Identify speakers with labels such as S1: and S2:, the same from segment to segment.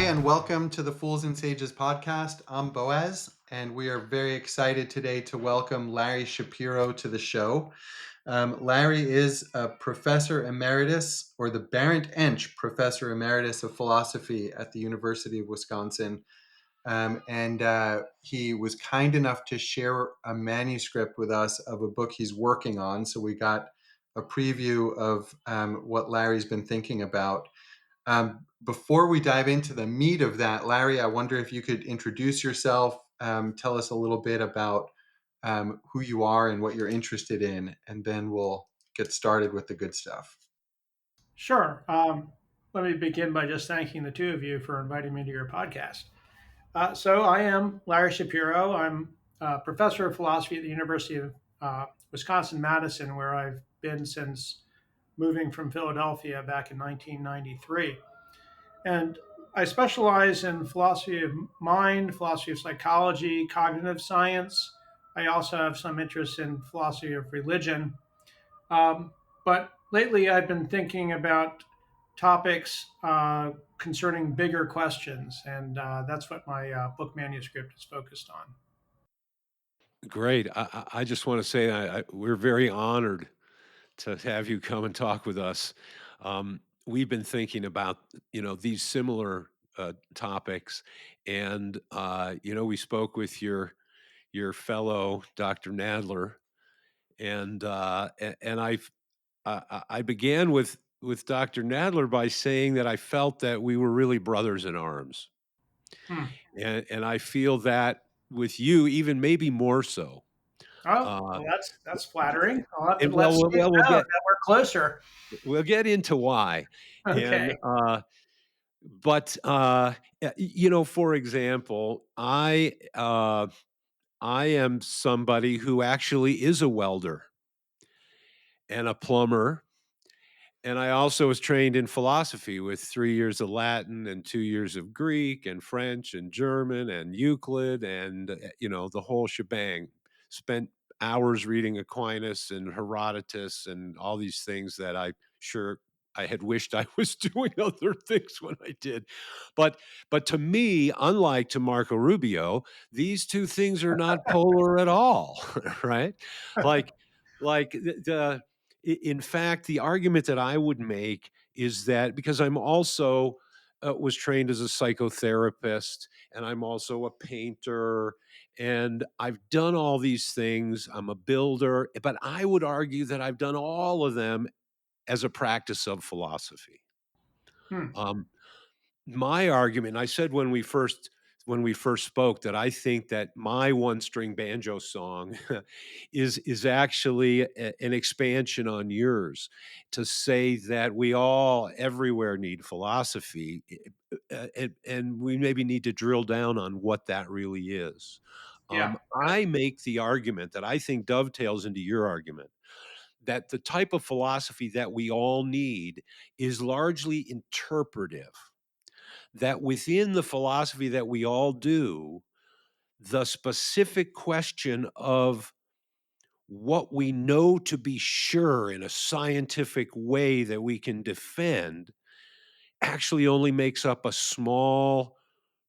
S1: and welcome to the Fools and Sages podcast. I'm Boaz, and we are very excited today to welcome Larry Shapiro to the show. Larry is a professor emeritus, or the Barrett Ench Professor Emeritus of Philosophy at the University of Wisconsin. And he was kind enough to share a manuscript with us of a book he's working on. So we got a preview of what Larry's been thinking about. Before we dive into the meat of that, Larry, I wonder if you could introduce yourself, tell us a little bit about who you are and what you're interested in, and then we'll get started with the good stuff.
S2: Sure. Let me begin by just thanking the two of you for inviting me to your podcast. So, I am Larry Shapiro. I'm a professor of philosophy at the University of Wisconsin Madison, where I've been since moving from Philadelphia back in 1993. And I specialize in philosophy of mind, philosophy of psychology, cognitive science. I also have some interest in philosophy of religion. But lately, I've been thinking about topics concerning bigger questions, and that's what my book manuscript is focused on.
S3: Great. I just want to say we're very honored to have you come and talk with us. We've been thinking about these similar topics, and we spoke with your fellow Dr. Nadler, and I began with Dr. Nadler by saying that I felt that we were really brothers in arms,
S2: Hmm.
S3: and I feel that with you even maybe more so.
S2: Oh,
S3: Uh,
S2: well, that's flattering. I'll have to
S3: And
S2: let
S3: well,
S2: Steve
S3: we'll
S2: know
S3: get
S2: that we're closer.
S3: into why. And,
S2: Okay.
S3: but, for example, I am somebody who actually is a welder and a plumber, and I also was trained in philosophy with 3 years of Latin and 2 years of Greek and French and German and Euclid and, the whole shebang. Spent hours reading Aquinas and Herodotus and all these things that I had wished I was doing other things when I did. But to me, unlike to Marco Rubio, these 2 things are not polar at all, right? Like the in fact, the argument that I would make is that because I'm also was trained as a psychotherapist, and I'm also a painter, and I've done all these things. I'm a builder, but I would argue that I've done all of them as a practice of philosophy.
S2: Hmm.
S3: Um, my argument, I said when we first spoke that I think that my one string banjo song is actually an expansion on yours to say that we all everywhere need philosophy, and we maybe need to drill down on what that really is.
S2: Yeah.
S3: I make the argument that I think dovetails into your argument that the type of philosophy that we all need is largely interpretive, that within the philosophy that we all do, the specific question of what we know to be sure in a scientific way that we can defend actually only makes up a small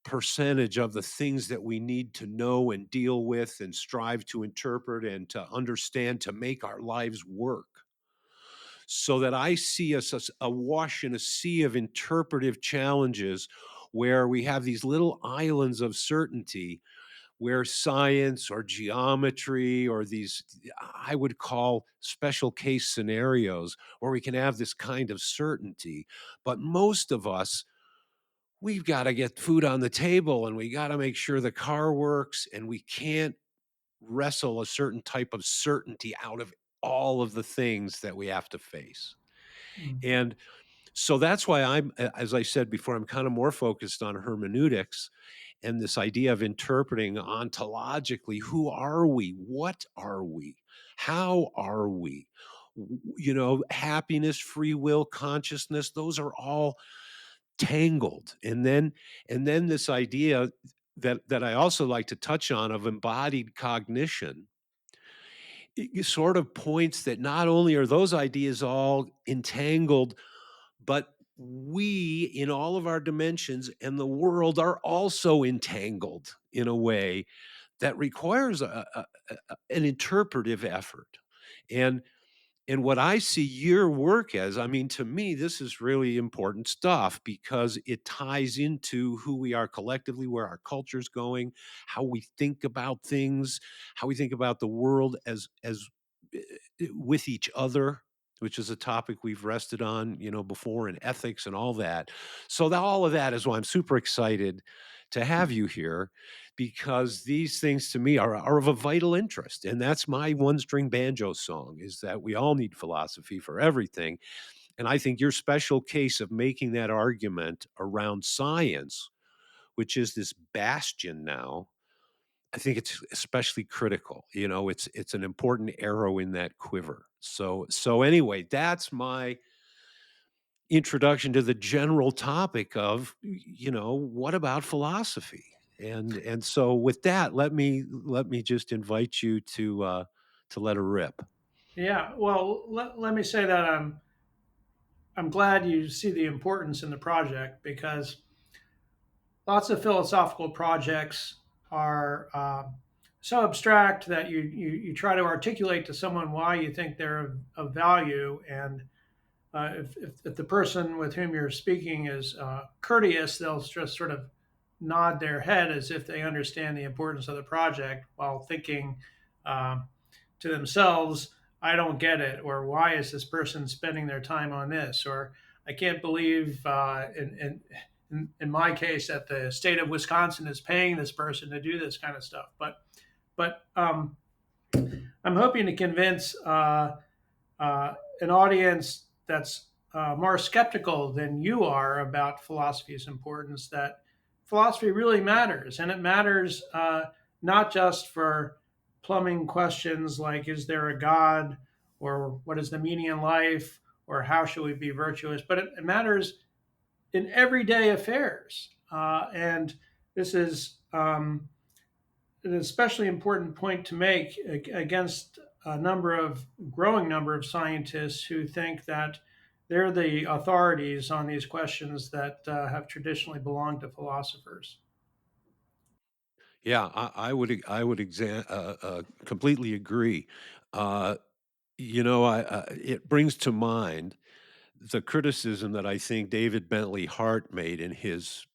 S3: percentage of the things that we need to know and deal with and strive to interpret and to understand to make our lives work. So that I see us as awash in a sea of interpretive challenges where we have these little islands of certainty where science or geometry or these I would call special case scenarios where we can have this kind of certainty. But most of us, we've got to get food on the table and we got to make sure the car works, and we can't wrestle a certain type of certainty out of all of the things that we have to face.
S2: Hmm.
S3: And so that's why as I said before, I'm kind of more focused on hermeneutics and this idea of interpreting ontologically, who are we? What are we? How are we? Happiness, free will, consciousness, those are all tangled. And then this idea that I also like to touch on of embodied cognition, it sort of points that not only are those ideas all entangled, but we, in all of our dimensions and the world, are also entangled in a way that requires an interpretive effort. And and what I see your work as, I mean, to me, this is really important stuff because it ties into who we are collectively, where our culture's going, how we think about things, how we think about the world as with each other, which is a topic we've rested on, before, and ethics and all that. So that all of that is why I'm super excited to have you here, because these things to me are of a vital interest. And that's my one string banjo song, is that we all need philosophy for everything. And I think your special case of making that argument around science, which is this bastion now, I think it's especially critical. It's an important arrow in that quiver. So anyway, that's my introduction to the general topic of, what about philosophy? And so with that, let me just invite you to let her rip.
S2: Yeah, well, let me say that I'm glad you see the importance in the project because lots of philosophical projects are so abstract that you try to articulate to someone why you think they're of value. And if the person with whom you're speaking is courteous, they'll just sort of nod their head as if they understand the importance of the project while thinking um, to themselves, I don't get it, or why is this person spending their time on this, or I can't believe in my case that the state of Wisconsin is paying this person to do this kind of stuff. But I'm hoping to convince an audience that's more skeptical than you are about philosophy's importance, that philosophy really matters. And it matters not just for plumbing questions like, is there a God? Or what is the meaning in life? Or how should we be virtuous? But it matters in everyday affairs. And this is an especially important point to make against a growing number of scientists who think that they're the authorities on these questions that have traditionally belonged to philosophers.
S3: Yeah, completely agree. Uh, it brings to mind the criticism that I think David Bentley Hart made in his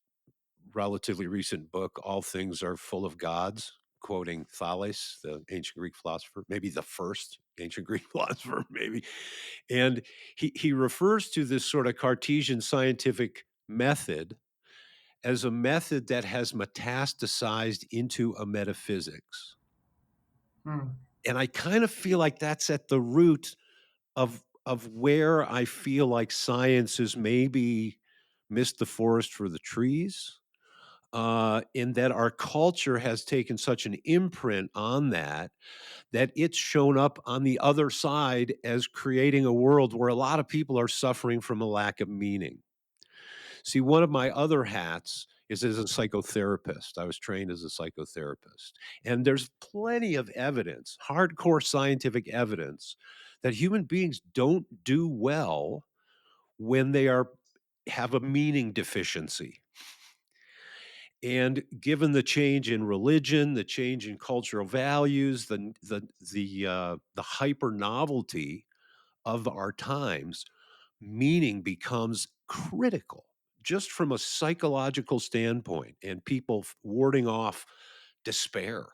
S3: relatively recent book, All Things Are Full of Gods, quoting Thales, the ancient Greek philosopher, maybe the first ancient Greek philosopher, maybe. And he refers to this sort of Cartesian scientific method as a method that has metastasized into a metaphysics.
S2: Hmm.
S3: And I kind of feel like that's at the root of where I feel like science has maybe missed the forest for the trees, in that our culture has taken such an imprint on that it's shown up on the other side as creating a world where a lot of people are suffering from a lack of meaning. See, one of my other hats is as a psychotherapist. I was trained as a psychotherapist. And there's plenty of evidence, hardcore scientific evidence, that human beings don't do well when they have a meaning deficiency. And given the change in religion, the change in cultural values, the hyper novelty of our times, meaning becomes critical just from a psychological standpoint, and people warding off despair.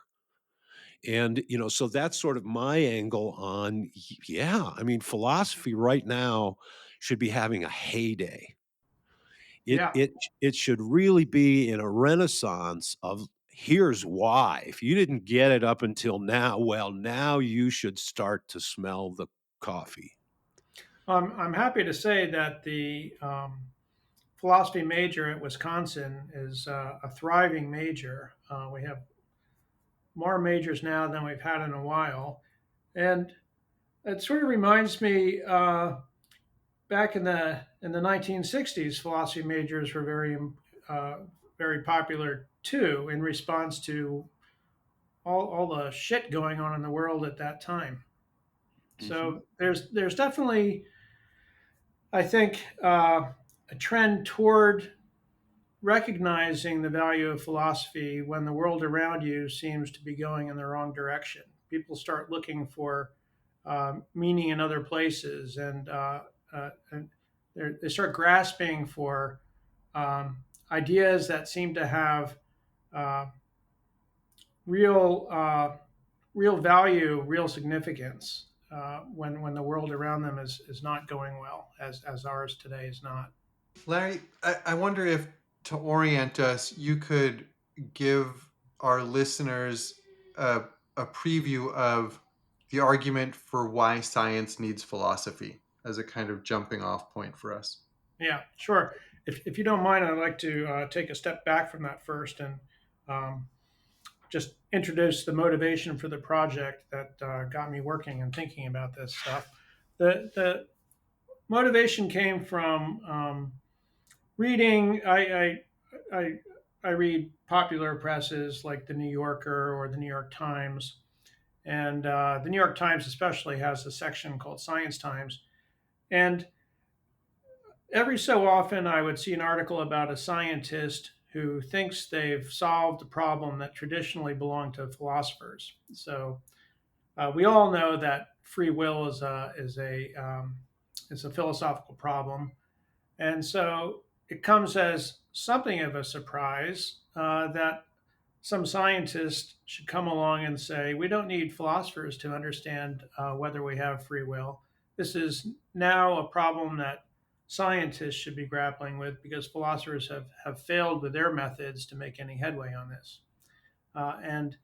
S3: And so that's sort of my angle on, yeah, I mean, philosophy right now should be having a heyday. It
S2: Yeah.
S3: it it should really be in a renaissance of, here's why. If you didn't get it up until now, well, now you should start to smell the coffee.
S2: I'm happy to say that the philosophy major at Wisconsin is a thriving major. We have more majors now than we've had in a while. And it sort of reminds me back in the 1960s, philosophy majors were uh, very popular too, in response to all the shit going on in the world at that time.
S3: Mhm.
S2: So there's definitely, I think, a trend toward recognizing the value of philosophy when the world around you seems to be going in the wrong direction. People start looking for meaning in other places, and they start grasping for ideas that seem to have uh, real real value, real significance when the world around them is not going well, as ours today is not.
S1: Larry, I wonder if to orient us, you could give our listeners a, a preview of the argument for why science needs philosophy as a kind of jumping off point for us.
S2: Yeah, sure. If you don't mind, I'd like to take a step back from that first and um, just introduce the motivation for the project that got me working and thinking about this stuff. The motivation came from reading. I I read popular presses like the New Yorker or the New York Times, and the New York Times especially has a section called Science Times. And every so often, I would see an article about a scientist who thinks they've solved a problem that traditionally belonged to philosophers. So we all know that free will is a philosophical problem, and so it comes as something of a surprise that some scientists should come along and say, we don't need philosophers to understand whether we have free will. This is now a problem that scientists should be grappling with because philosophers have failed with their methods to make any headway on this. And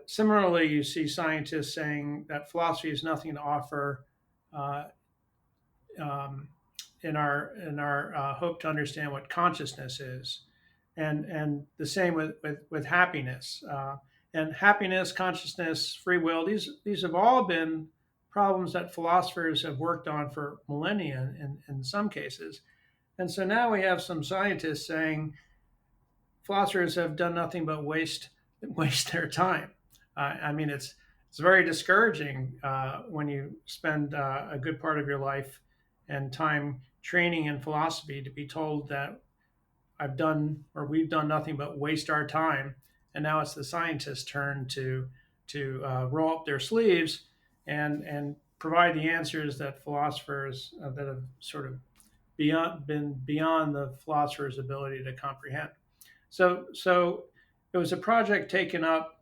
S2: Similarly, you see scientists saying that philosophy has nothing to offer uh, um, in our hope to understand what consciousness is, and the same with happiness. And happiness, consciousness, free will, these have all been problems that philosophers have worked on for millennia in some cases. And so now we have some scientists saying philosophers have done nothing but waste their time. I mean, it's very discouraging when you spend a good part of your life and time training in philosophy to be told that I've done or we've done nothing but waste our time, and now it's the scientists' turn to roll up their sleeves and provide the answers that philosophers that have sort of been beyond the philosopher's ability to comprehend. So it was a project taken up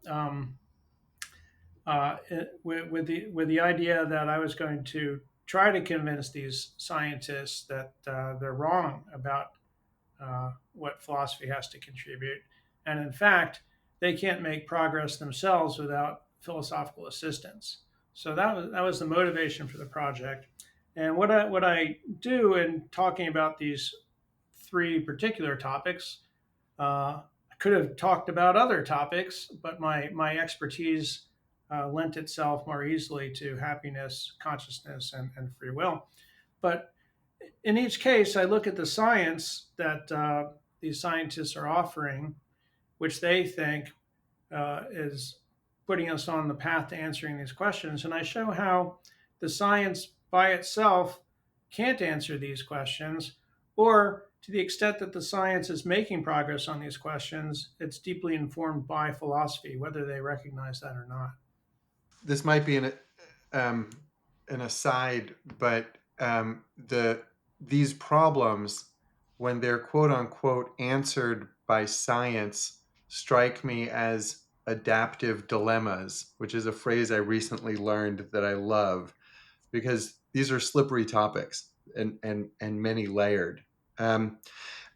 S2: with the idea that I was going to try to convince these scientists that they're wrong about what philosophy has to contribute, and in fact, they can't make progress themselves without philosophical assistance. So that was the motivation for the project, and what I do in talking about these three particular topics. I could have talked about other topics, but my expertise lent itself more easily to happiness, consciousness, and free will. But in each case, I look at the science that these scientists are offering, which they think is putting us on the path to answering these questions. And I show how the science by itself can't answer these questions, or to the extent that the science is making progress on these questions, it's deeply informed by philosophy, whether they recognize that or not.
S1: This might be um, an aside, but these problems, when they're quote unquote answered by science, strike me as adaptive dilemmas, which is a phrase I recently learned that I love because these are slippery topics and many layered. Um,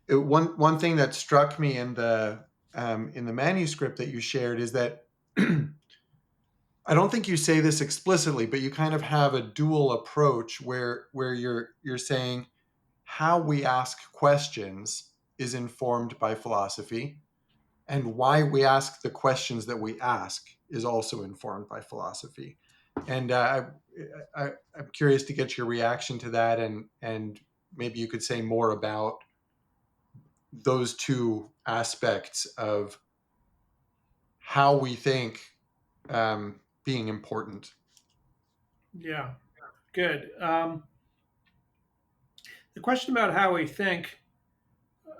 S1: one thing that struck me in the manuscript that you shared is that I don't think you say this explicitly, but you kind of have a dual approach where you're saying how we ask questions is informed by philosophy, and why we ask the questions that we ask is also informed by philosophy. And I'm curious to get your reaction to that, and maybe you could say more about those two aspects of how we think being important.
S2: Yeah, good. the question about how we think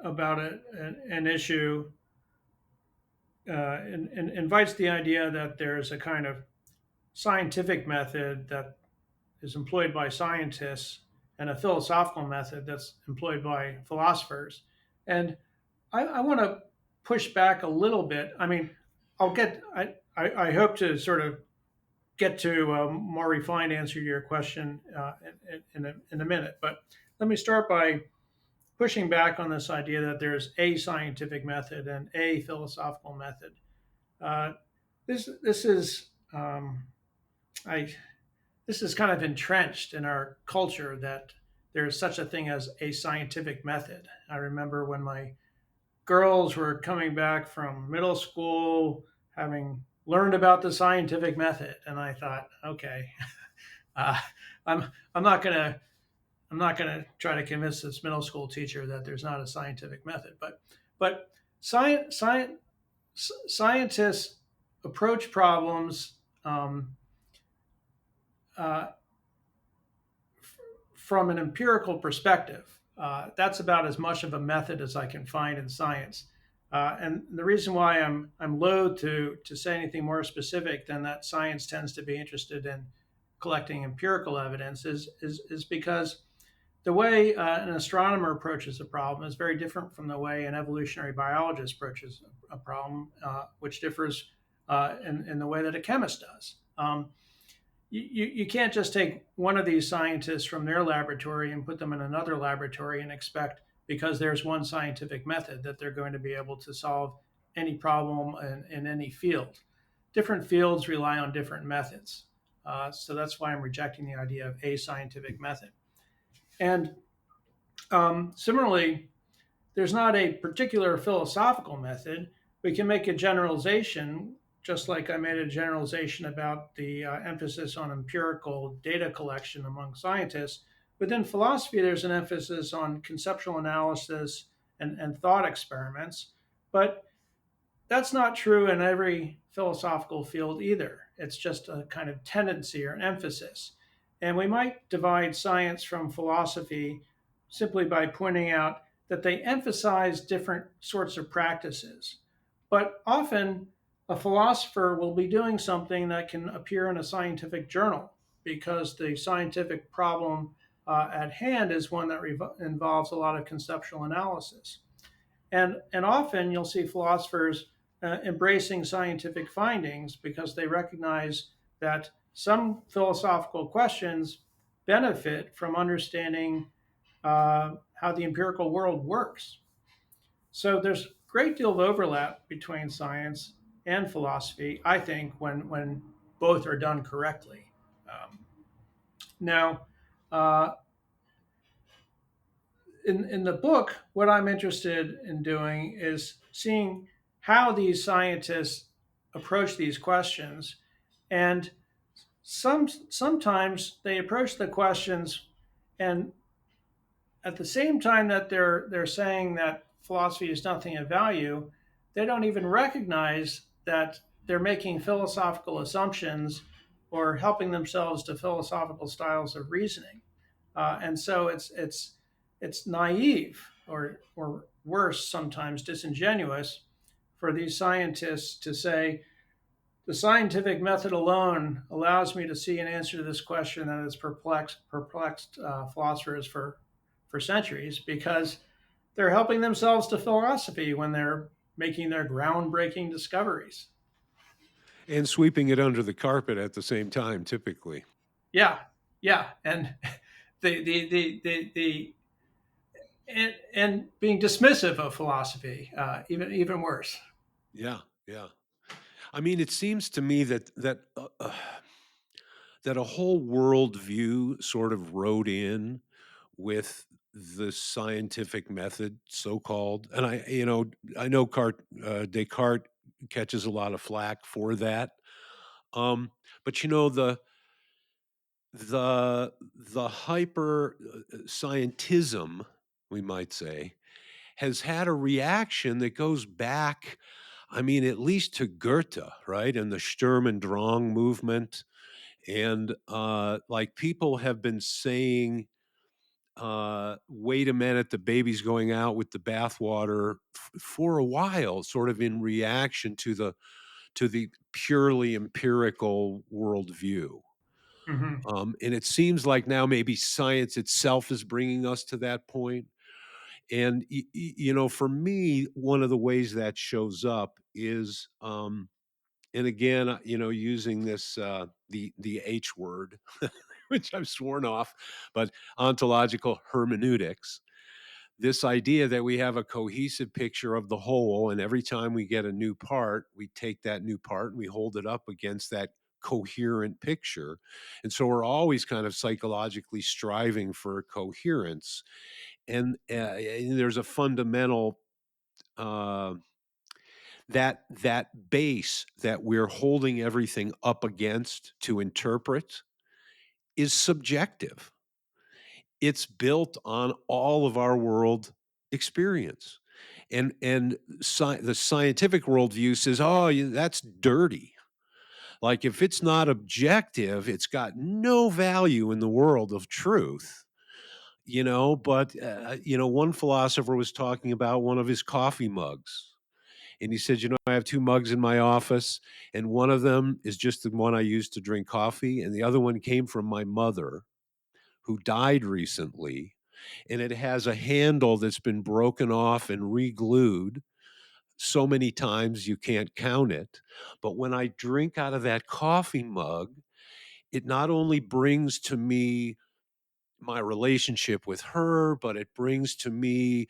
S2: about an issue invites the idea that there's a kind of scientific method that is employed by scientists and a philosophical method that's employed by philosophers. And I want to push back a little bit. I mean, I hope to sort of get to a more refined answer to your question in a minute. But let me start by pushing back on this idea that there's a scientific method and a philosophical method. Uh, this is I this is kind of entrenched in our culture that there is such a thing as a scientific method. I remember when my girls were coming back from middle school, having learned about the scientific method, and I thought, okay, uh, I'm I'm not gonna I'm not gonna try to convince this middle school teacher that there's not a scientific method, but scientists approach problems um, uh, from an empirical perspective. That's about as much of a method as I can find in science. And the reason why I'm loath to say anything more specific than that science tends to be interested in collecting empirical evidence is because the way an astronomer approaches a problem is very different from the way an evolutionary biologist approaches a problem, which differs in the way that a chemist does. You can't just take one of these scientists from their laboratory and put them in another laboratory and expect, because there's one scientific method, that they're going to be able to solve any problem in any field. Different fields rely on different methods. So that's why I'm rejecting the idea of a scientific method. And similarly, there's not a particular philosophical method. We can make a generalization, just like I made a generalization about the emphasis on empirical data collection among scientists. Within philosophy, there's an emphasis on conceptual analysis and thought experiments. But that's not true in every philosophical field either. It's just a kind of tendency or an emphasis. And we might divide science from philosophy simply by pointing out that they emphasize different sorts of practices. But often, a philosopher will be doing something that can appear in a scientific journal because the scientific problem at hand is one that involves a lot of conceptual analysis. And often you'll see philosophers embracing scientific findings because they recognize that some philosophical questions benefit from understanding how the empirical world works. So there's a great deal of overlap between science and philosophy, I think, when both are done correctly. Now, uh, in the book, what I'm interested in doing is seeing how these scientists approach these questions. And sometimes they approach the questions, and at the same time that they're saying that philosophy is nothing of value, they don't even recognize that they're making philosophical assumptions or helping themselves to philosophical styles of reasoning. And so it's naive or worse, sometimes disingenuous, for these scientists to say the scientific method alone allows me to see an answer to this question that has perplexed philosophers for centuries, because they're helping themselves to philosophy when they're making their groundbreaking discoveries.
S3: And sweeping it under the carpet at the same time, typically.
S2: Yeah, yeah, and the and being dismissive of philosophy, even worse.
S3: Yeah, yeah. I mean, it seems to me that a whole worldview sort of rode in with the scientific method, so called. And I know Descartes catches a lot of flack for that. But the hyper scientism, we might say, has had a reaction that goes back, I mean, at least to Goethe, right? And the Sturm und Drang movement. And like people have been saying wait a minute, the baby's going out with the bathwater for a while, sort of in reaction to the purely empirical worldview.
S2: Hmm.
S3: And it seems like now maybe science itself is bringing us to that point. And for me, one of the ways that shows up is, and again, using this the H word, which I've sworn off, but ontological hermeneutics. This idea that we have a cohesive picture of the whole, and every time we get a new part, we take that new part and we hold it up against that coherent picture. And so we're always kind of psychologically striving for coherence. And there's a fundamental uh, that base that we're holding everything up against to interpret is subjective. It's built on all of our world experience. And the scientific worldview says, "Oh, that's dirty." Like if it's not objective, it's got no value in the world of truth. But one philosopher was talking about one of his coffee mugs. And he said, I have two mugs in my office, and one of them is just the one I use to drink coffee, and the other one came from my mother, who died recently, and it has a handle that's been broken off and re-glued so many times you can't count it. But when I drink out of that coffee mug, it not only brings to me my relationship with her, but it brings to me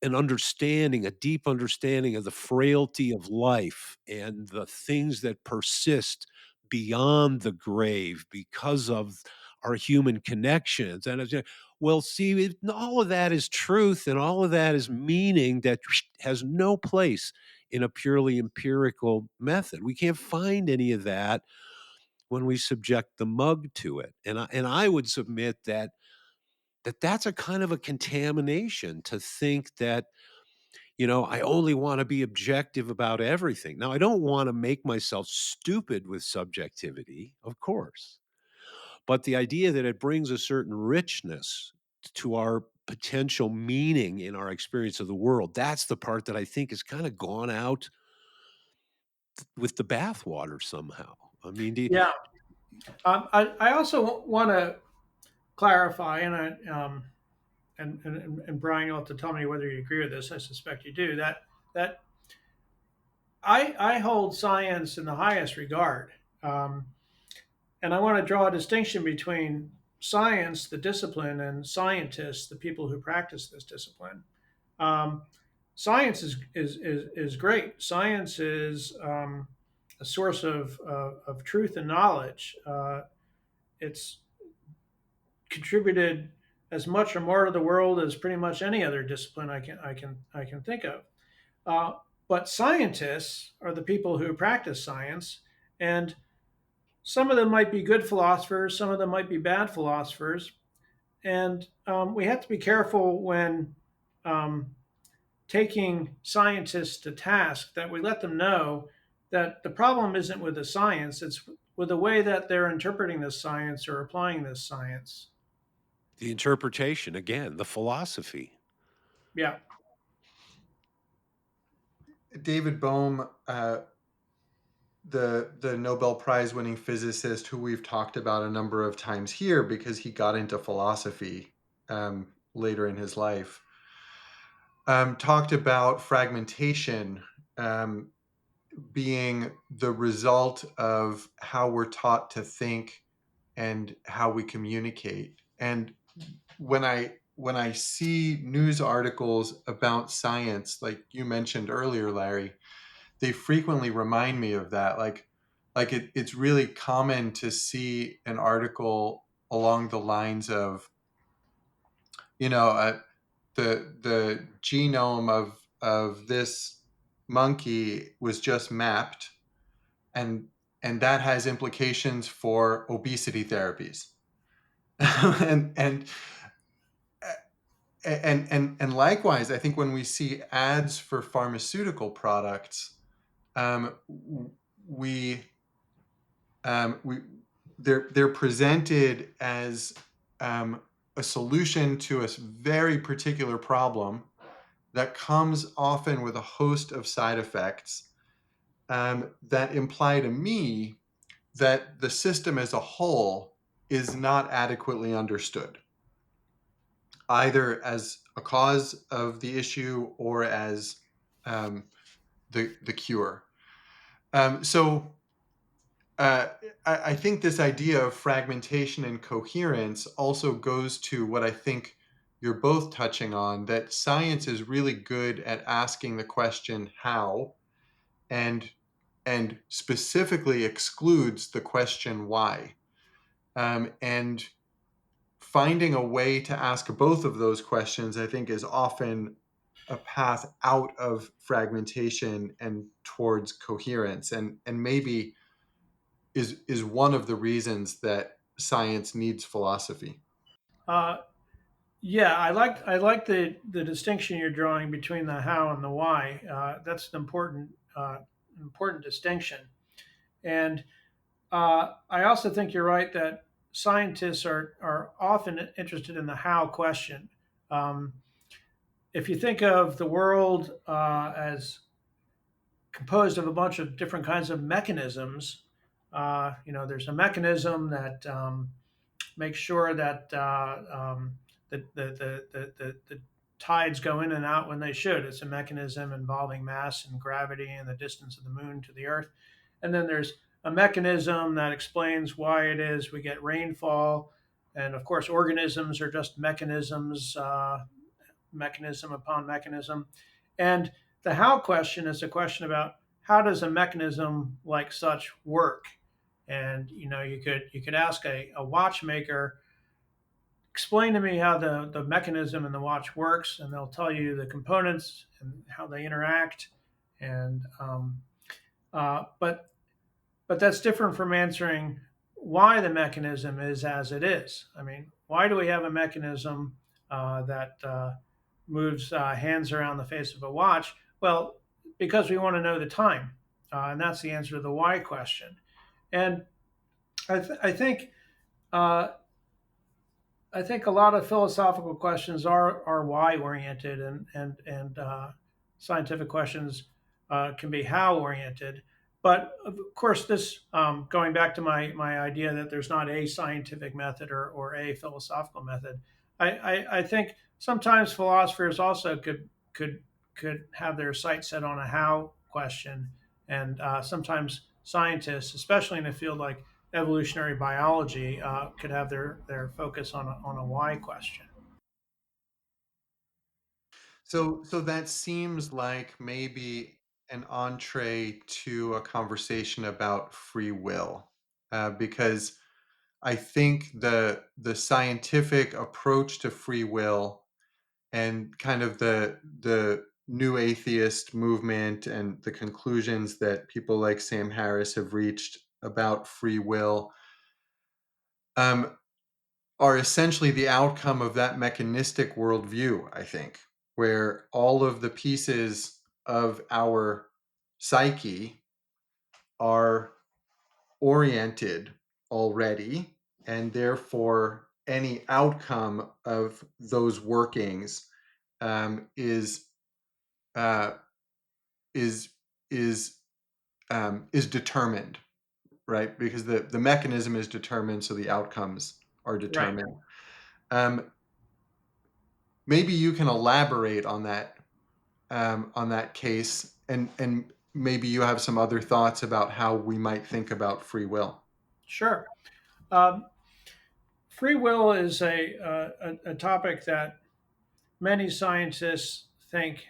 S3: an understanding, a deep understanding of the frailty of life and the things that persist beyond the grave because of our human connections. And well, see, all of that is truth and all of that is meaning that has no place in a purely empirical method. We can't find any of that when we subject the mug to it. And I would submit that's a kind of a contamination to think that I only want to be objective about everything. Now, I don't want to make myself stupid with subjectivity, of course, but the idea that it brings a certain richness to our potential meaning in our experience of the world, that's the part that I think has kind of gone out with the bathwater somehow. I mean,
S2: Yeah. I also want to clarify, and Brian, you'll have to tell me whether you agree with this. I suspect you do. That I hold science in the highest regard, and I want to draw a distinction between science, the discipline, and scientists, the people who practice this discipline. Um, Science is great. Science is a source of truth and knowledge. It's contributed as much or more to the world as pretty much any other discipline I can think of. Uh, but scientists are the people who practice science, and some of them might be good philosophers, some of them might be bad philosophers, and we have to be careful when um, taking scientists to task that we let them know that the problem isn't with the science, it's with the way that they're interpreting this science or applying this science.
S3: the interpretation, again, the philosophy.
S2: Yeah.
S1: David Bohm, the Nobel Prize winning physicist who we've talked about a number of times here because he got into philosophy later in his life, talked about fragmentation um, being the result of how we're taught to think and how we communicate. And when I see news articles about science, like you mentioned earlier, Larry, they frequently remind me of that. It's really common to see an article along the lines of, you know, the genome of this monkey was just mapped, and that has implications for obesity therapies. and and likewise, I think when we see ads for pharmaceutical products, um, we we they're presented as um, a solution to a very particular problem that comes often with a host of side effects that imply to me that the system as a whole is not adequately understood, either as a cause of the issue or as um, the cure. So uh, I think this idea of fragmentation and coherence also goes to what I think you're both touching on, that science is really good at asking the question how, and specifically excludes the question why. And finding a way to ask both of those questions, I think, is often a path out of fragmentation and towards coherence, and maybe is one of the reasons that science needs philosophy.
S2: Uh, yeah, I like the distinction you're drawing between the how and the why. That's an important distinction. And I also think you're right that scientists are often interested in the how question. Um, if you think of the world as composed of a bunch of different kinds of mechanisms, there's a mechanism that makes sure that the tides go in and out when they should. It's a mechanism involving mass and gravity and the distance of the moon to the Earth. And then there's a mechanism that explains why it is we get rainfall. And of course, organisms are just mechanisms, mechanism upon mechanism. And the how question is a question about how does a mechanism like such work? And you could ask a watchmaker, explain to me how the mechanism in the watch works, and they'll tell you the components and how they interact. And but that's different from answering why the mechanism is as it is. I mean, why do we have a mechanism that moves hands around the face of a watch? Well, because we want to know the time, and that's the answer to the why question. And I think uh, I think a lot of philosophical questions are why oriented, and scientific questions can be how oriented. But of course, this going back to my idea that there's not a scientific method or a philosophical method. I think sometimes philosophers also could have their sights set on a how question, and sometimes scientists, especially in a field like evolutionary biology, could have their focus on a why question.
S1: So that seems like maybe an entree to a conversation about free will, because I think the scientific approach to free will and kind of the new atheist movement and the conclusions that people like Sam Harris have reached about free will um, are essentially the outcome of that mechanistic worldview, I think, where all of the pieces of our psyche are oriented already, and therefore any outcome of those workings is uh, is is is determined, right? Because the mechanism is determined, so the outcomes are
S2: Right.
S1: determined. Um, Maybe you can elaborate on that case, and maybe you have some other thoughts about how we might think about free will.
S2: Sure. Um, Free will is a topic that many scientists think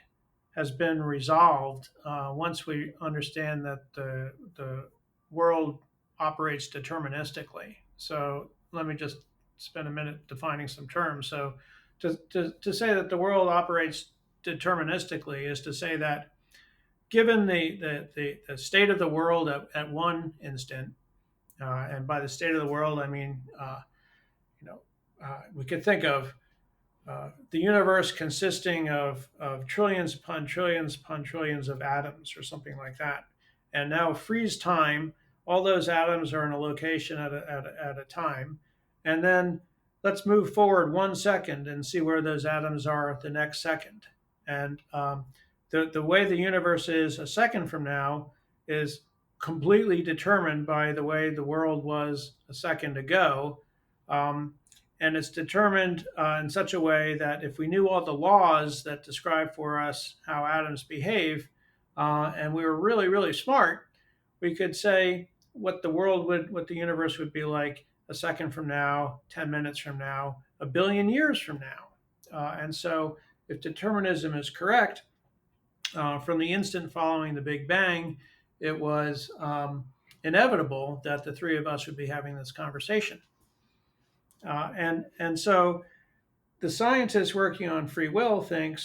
S2: has been resolved once we understand that the world operates deterministically. So let me just spend a minute defining some terms. So to say that the world operates deterministically is to say that given the state of the world at one instant, and by the state of the world, I mean, you know, we could think of the universe consisting of trillions upon trillions of atoms or something like that. And now freeze time, all those atoms are in a location at a time. And then let's move forward 1 second and see where those atoms are at the next second. And the way the universe is a second from now is completely determined by the way the world was a second ago. Um, and it's determined in such a way that if we knew all the laws that describe for us how atoms behave, and we were really, really smart, we could say what the universe would be like a second from now, 10 minutes from now, a billion years from now. And so, if determinism is correct, from the instant following the Big Bang, it was inevitable that the three of us would be having this conversation. And so the scientists working on free will think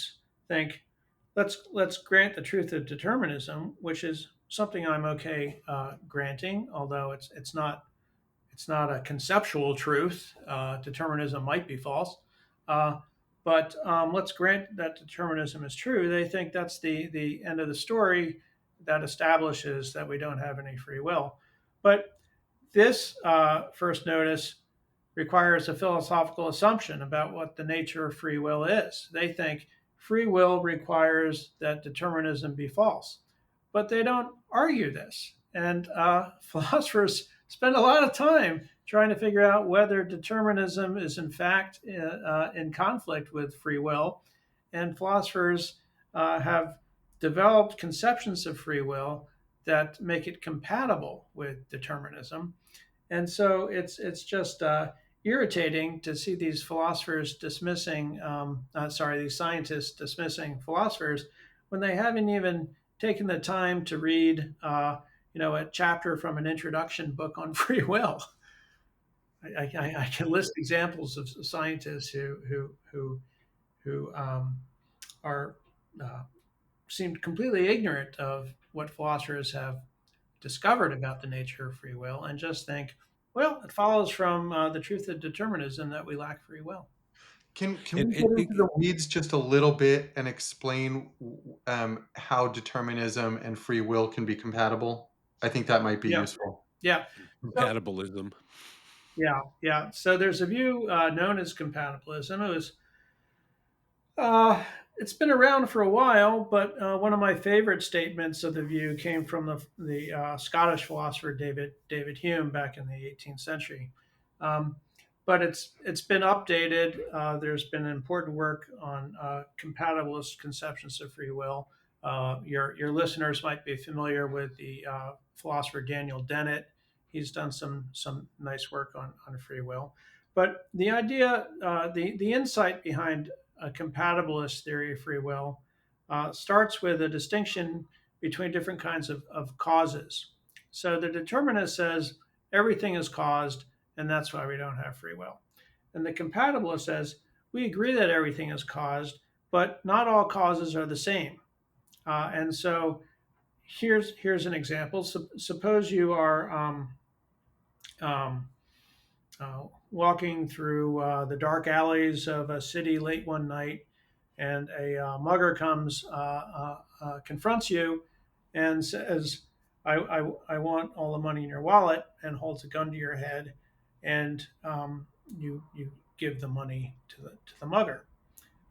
S2: let's grant the truth of determinism, which is something I'm okay granting, although it's not a conceptual truth. Determinism might be false, but let's grant that determinism is true. They think that's the end of the story that establishes that we don't have any free will. But this first notice requires a philosophical assumption about what the nature of free will is. They think free will requires that determinism be false, but they don't argue this. And philosophers spend a lot of time trying to figure out whether determinism is in fact in conflict with free will. And philosophers have developed conceptions of free will that make it compatible with determinism. And so it's just irritating to see these philosophers dismissing, these scientists dismissing philosophers when they haven't even taken the time to read, a chapter from an introduction book on free will. I can list examples of scientists who are seem completely ignorant of what philosophers have discovered about the nature of free will and just think, well, it follows from the truth of determinism that we lack free will.
S1: Can
S3: And,
S1: we
S3: and
S1: get into
S3: it-
S1: the weeds just a little bit and explain how determinism and free will can be compatible? I think that might be
S2: Yeah,
S1: useful.
S2: yeah. So,
S3: Compatibilism.
S2: yeah, yeah. So there's a view known as compatibilism. It's been around for a while, but one of my favorite statements of the view came from the Scottish philosopher David Hume back in the 18th century. Um, but it's been updated. There's been important work on compatibilist conceptions of free will. Your listeners might be familiar with the philosopher Daniel Dennett. He's done some nice work on free will. But the idea, the insight behind a compatibilist theory of free will starts with a distinction between different kinds of causes. So the determinist says everything is caused, and that's why we don't have free will. And the compatibilist says we agree that everything is caused, but not all causes are the same. And so here's an example. Suppose you are um, walking through the dark alleys of a city late one night, and a mugger comes, confronts you, and says, I want all the money in your wallet, and holds a gun to your head, and you give the money to the mugger.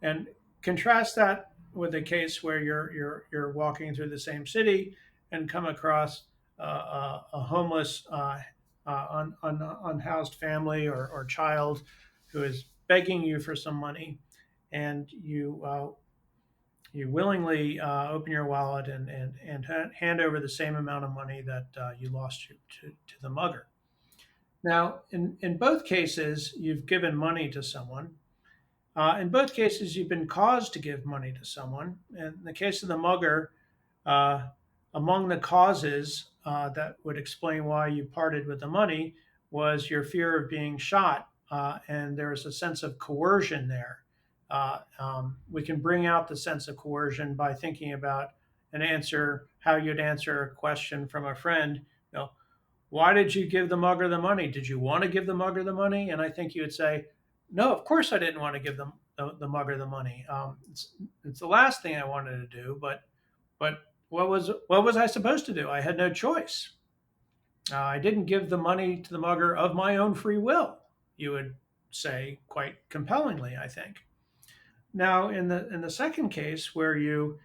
S2: And contrast that with a case where you're walking through the same city and come across a homeless, unhoused family or child who is begging you for some money, and you willingly open your wallet and hand over the same amount of money that you lost to the mugger. Now, in both cases, you've given money to someone. In both cases, you've been caused to give money to someone. In the case of the mugger, uh, among the causes that would explain why you parted with the money was your fear of being shot, and there was a sense of coercion there. We can bring out the sense of coercion by thinking about how you'd answer a question from a friend. Why did you give the mugger the money? Did you want to give the mugger the money? And I think you would say, no, of course I didn't want to give the mugger the money. It's the last thing I wanted to do, but what was I supposed to do? I had no choice. I didn't give the money to the mugger of my own free will. You would say quite compellingly, I think. Now, in the second case, where you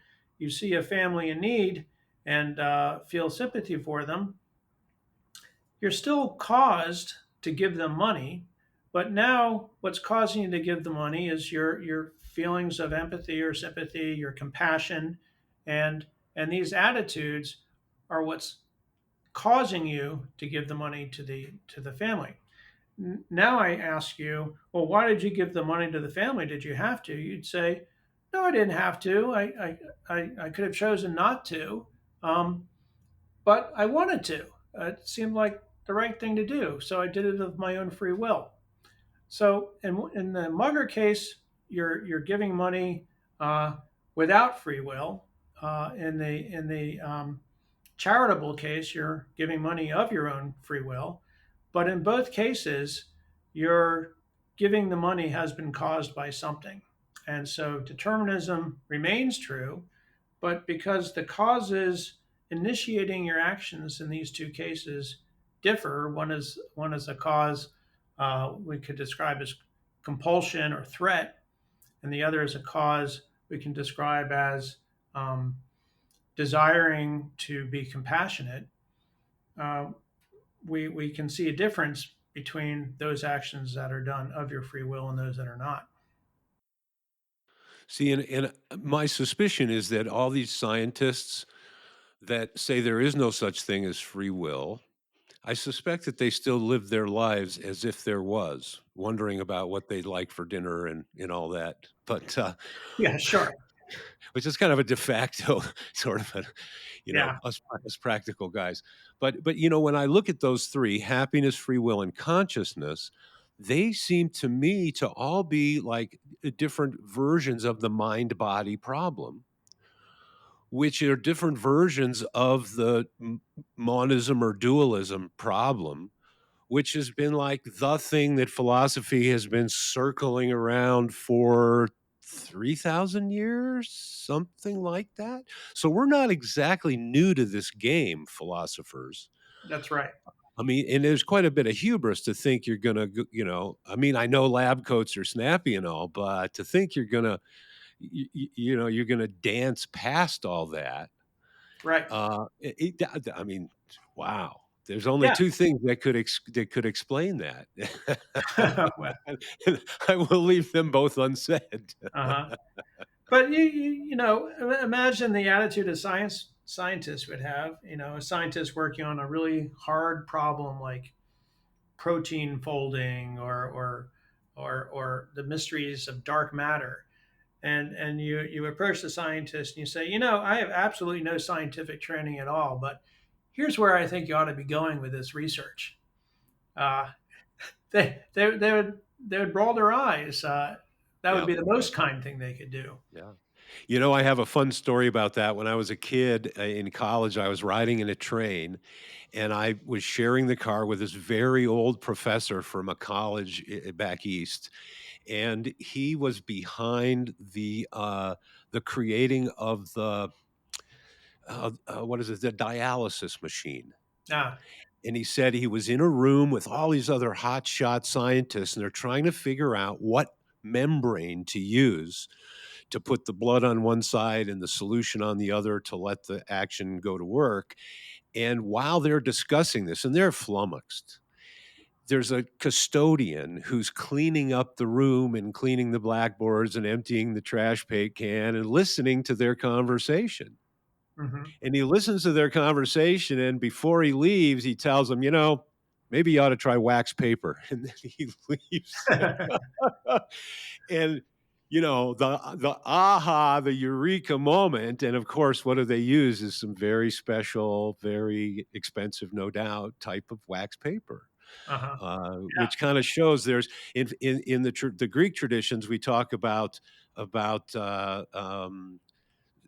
S2: see a family in need and feel sympathy for them, you're still caused to give them money, but now what's causing you to give the money is your feelings of empathy or sympathy, your compassion, and and these attitudes are what's causing you to give the money to the family. Now I ask you, well, why did you give the money to the family? Did you have to? You'd say, no, I didn't have to. I could have chosen not to, um, but I wanted to. It seemed like the right thing to do, so I did it of my own free will. So in the mugger case, you're giving money without free will. In the charitable case, you're giving money of your own free will. But in both cases, you're giving the money has been caused by something. And so determinism remains true, but because the causes initiating your actions in these two cases differ, one is a cause we could describe as compulsion or threat, and the other is a cause we can describe as desiring to be compassionate. Uh, we can see a difference between those actions that are done of your free will and those that are not.
S3: See, and my suspicion is that all these scientists that say there is no such thing as free will, I suspect that they still live their lives as if there was, wondering about what they'd like for dinner and all that. But
S2: Yeah, sure.
S3: which is kind of a de facto sort of a,
S2: Yeah,
S3: us practical guys. But when I look at those three, happiness, free will, and consciousness, they seem to me to all be like different versions of the mind body problem, which are different versions of the monism or dualism problem, which has been like the thing that philosophy has been circling around for 3,000 years, something like that. So we're not exactly new to this game, philosophers.
S2: that's right.
S3: I mean, and there's quite a bit of hubris to think you're going to, I mean, I know lab coats are snappy and all, but to think you're going to, you're going to dance past all that.
S2: Right.
S3: I mean, wow. There's only
S2: Yeah.
S3: two things that could explain that.
S2: Well,
S3: I will leave them both unsaid.
S2: uh-huh. But imagine the attitude a scientist would have. A scientist working on a really hard problem like protein folding or the mysteries of dark matter. And you approach the scientist and you say, I have absolutely no scientific training at all, but here's where I think you ought to be going with this research. Uh, they would roll their eyes. That would
S3: Yeah,
S2: be the most kind thing they could do.
S3: yeah. I have a fun story about that. When I was a kid in college, I was riding in a train and I was sharing the car with this very old professor from a college back east. And he was behind the creating of the what is it, the dialysis machine.
S2: Ah,
S3: And he said he was in a room with all these other hotshot scientists, and they're trying to figure out what membrane to use to put the blood on one side and the solution on the other to let the action go to work. And while they're discussing this, and they're flummoxed, there's a custodian who's cleaning up the room and cleaning the blackboards and emptying the trash pail can and listening to their conversation.
S2: hmm.
S3: And he listens to their conversation, and before he leaves, he tells them, maybe you ought to try wax paper. And then he leaves. And the eureka moment, and of course, what do they use is some very special, very expensive, no doubt, type of wax paper.
S2: Uh-huh. Yeah.
S3: Which kind of shows there's in the Greek traditions we talk about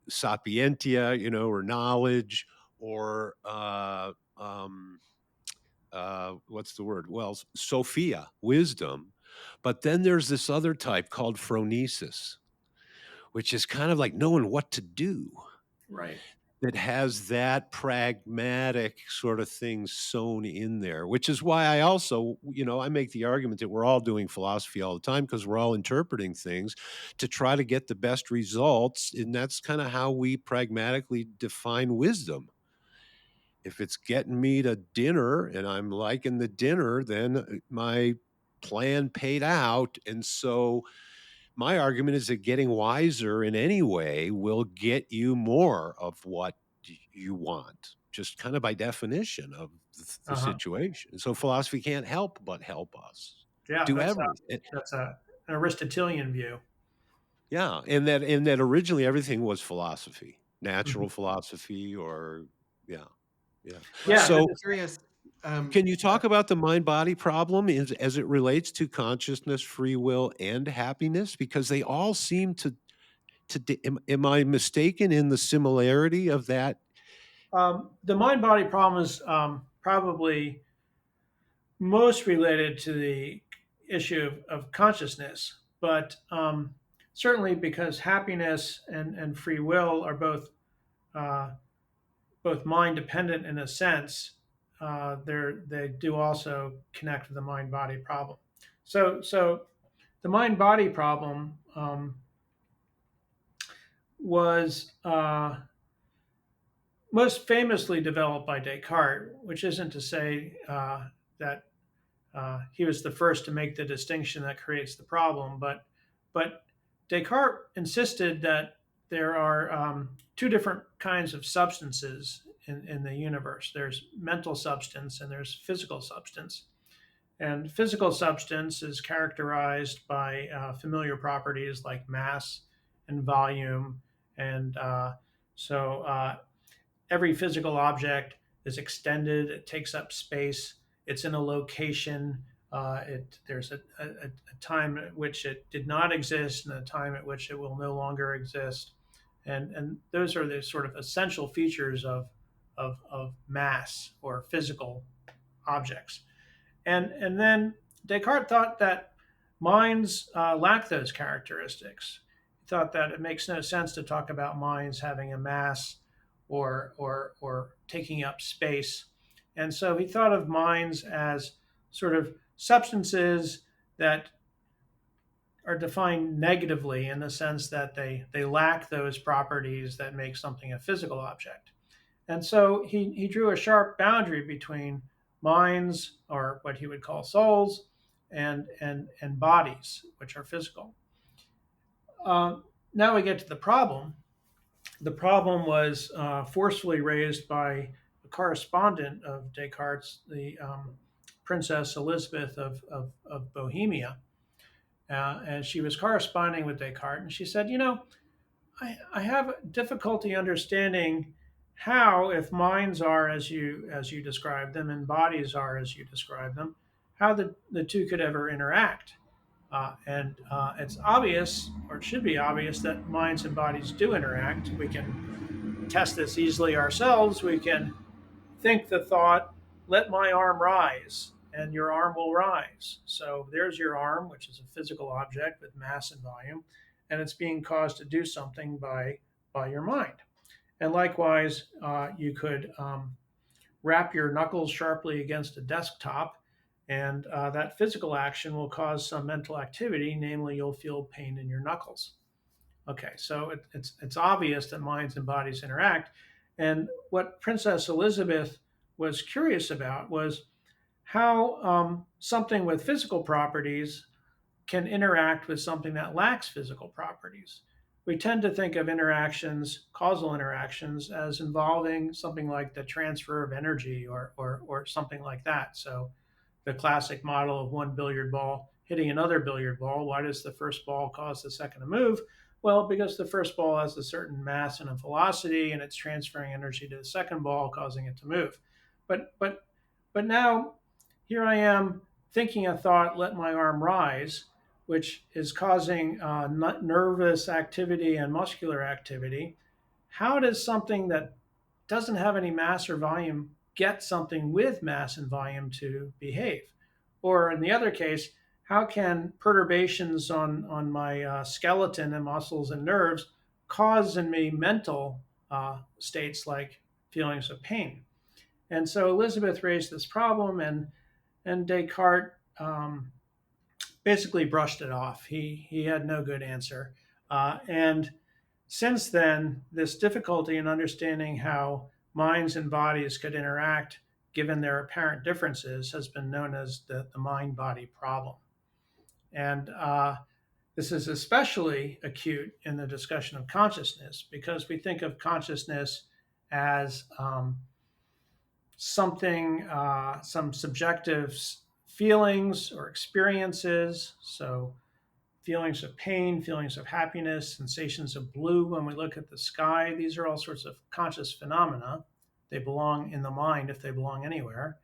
S3: sapientia, or knowledge, or what's the word? Well, Sophia, wisdom. But then there's this other type called phronesis, which is kind of like knowing what to do.
S2: Right.
S3: that has that pragmatic sort of thing sewn in there, which is why I also, I make the argument that we're all doing philosophy all the time because we're all interpreting things to try to get the best results. And that's kind of how we pragmatically define wisdom. If it's getting me to dinner and I'm liking the dinner, then my plan paid out. And so my argument is that getting wiser in any way will get you more of what you want, just kind of by definition of the
S2: Uh-huh.
S3: situation. So philosophy can't help but help us
S2: Yeah,
S3: do everything.
S2: that's an Aristotelian view.
S3: Yeah, and that originally everything was philosophy, natural
S2: Mhm.
S3: philosophy, or yeah, yeah.
S2: Yeah,
S1: Larry, I'm
S3: So
S2: this,
S1: curious.
S3: can you talk about the mind body problem as it relates to consciousness, free will, and happiness? Because they all seem am I mistaken in the similarity of that?
S2: the mind body problem is probably most related to the issue of consciousness, but certainly because happiness and free will are uh, both mind dependent in a sense, they do also connect with the mind body problem. So the mind body problem was most famously developed by Descartes, which isn't to say that he was the first to make the distinction that creates the problem, but Descartes insisted that there are two different kinds of substances in the universe. There's mental substance and there's physical substance. And physical substance is characterized by familiar properties like mass and volume. And so every physical object is extended, it takes up space, it's in a location. There's a time at which it did not exist and a time at which it will no longer exist. And those are the sort of essential features of mass or physical objects. And then Descartes thought that minds lack those characteristics. He thought that it makes no sense to talk about minds having a mass or taking up space. And so he thought of minds as sort of substances that are defined negatively in the sense that they lack those properties that make something a physical object. And so he drew a sharp boundary between minds, or what he would call souls, and bodies, which are physical. Now we get to the problem. The problem was forcefully raised by a correspondent of Descartes, the Princess Elizabeth of Bohemia. And she was corresponding with Descartes, and she said, I have difficulty understanding how, if minds are as you describe them and bodies are as you describe them, how the two could ever interact. And it's obvious, or it should be obvious, that minds and bodies do interact. We can test this easily ourselves. We can think the thought, let my arm rise, and your arm will rise. So there's your arm, which is a physical object with mass and volume, and it's being caused to do something by your mind. And likewise, you could wrap your knuckles sharply against a desktop, and that physical action will cause some mental activity, namely, you'll feel pain in your knuckles. Okay, so it's obvious that minds and bodies interact. And what Princess Elizabeth was curious about was how something with physical properties can interact with something that lacks physical properties. We tend to think of interactions, causal interactions, as involving something like the transfer of energy or something like that. So the classic model of one billiard ball hitting another billiard ball. Why does the first ball cause the second to move? Well, because the first ball has a certain mass and a velocity, and it's transferring energy to the second ball, causing it to move. But now here I am thinking a thought, let my arm rise, which is causing nervous activity and muscular activity. How does something that doesn't have any mass or volume get something with mass and volume to behave? Or in the other case, how can perturbations on my skeleton and muscles and nerves cause in me mental states like feelings of pain. And so Elizabeth raised this problem, and Descartes basically brushed it off. He had no good answer. And since then, this difficulty in understanding how minds and bodies could interact given their apparent differences has been known as the mind body problem. And this is especially acute in the discussion of consciousness because we think of consciousness as something, some subjective feelings or experiences. So, feelings of pain, feelings of happiness, sensations of blue when we look at the sky. These are all sorts of conscious phenomena. They belong in the mind if they belong anywhere.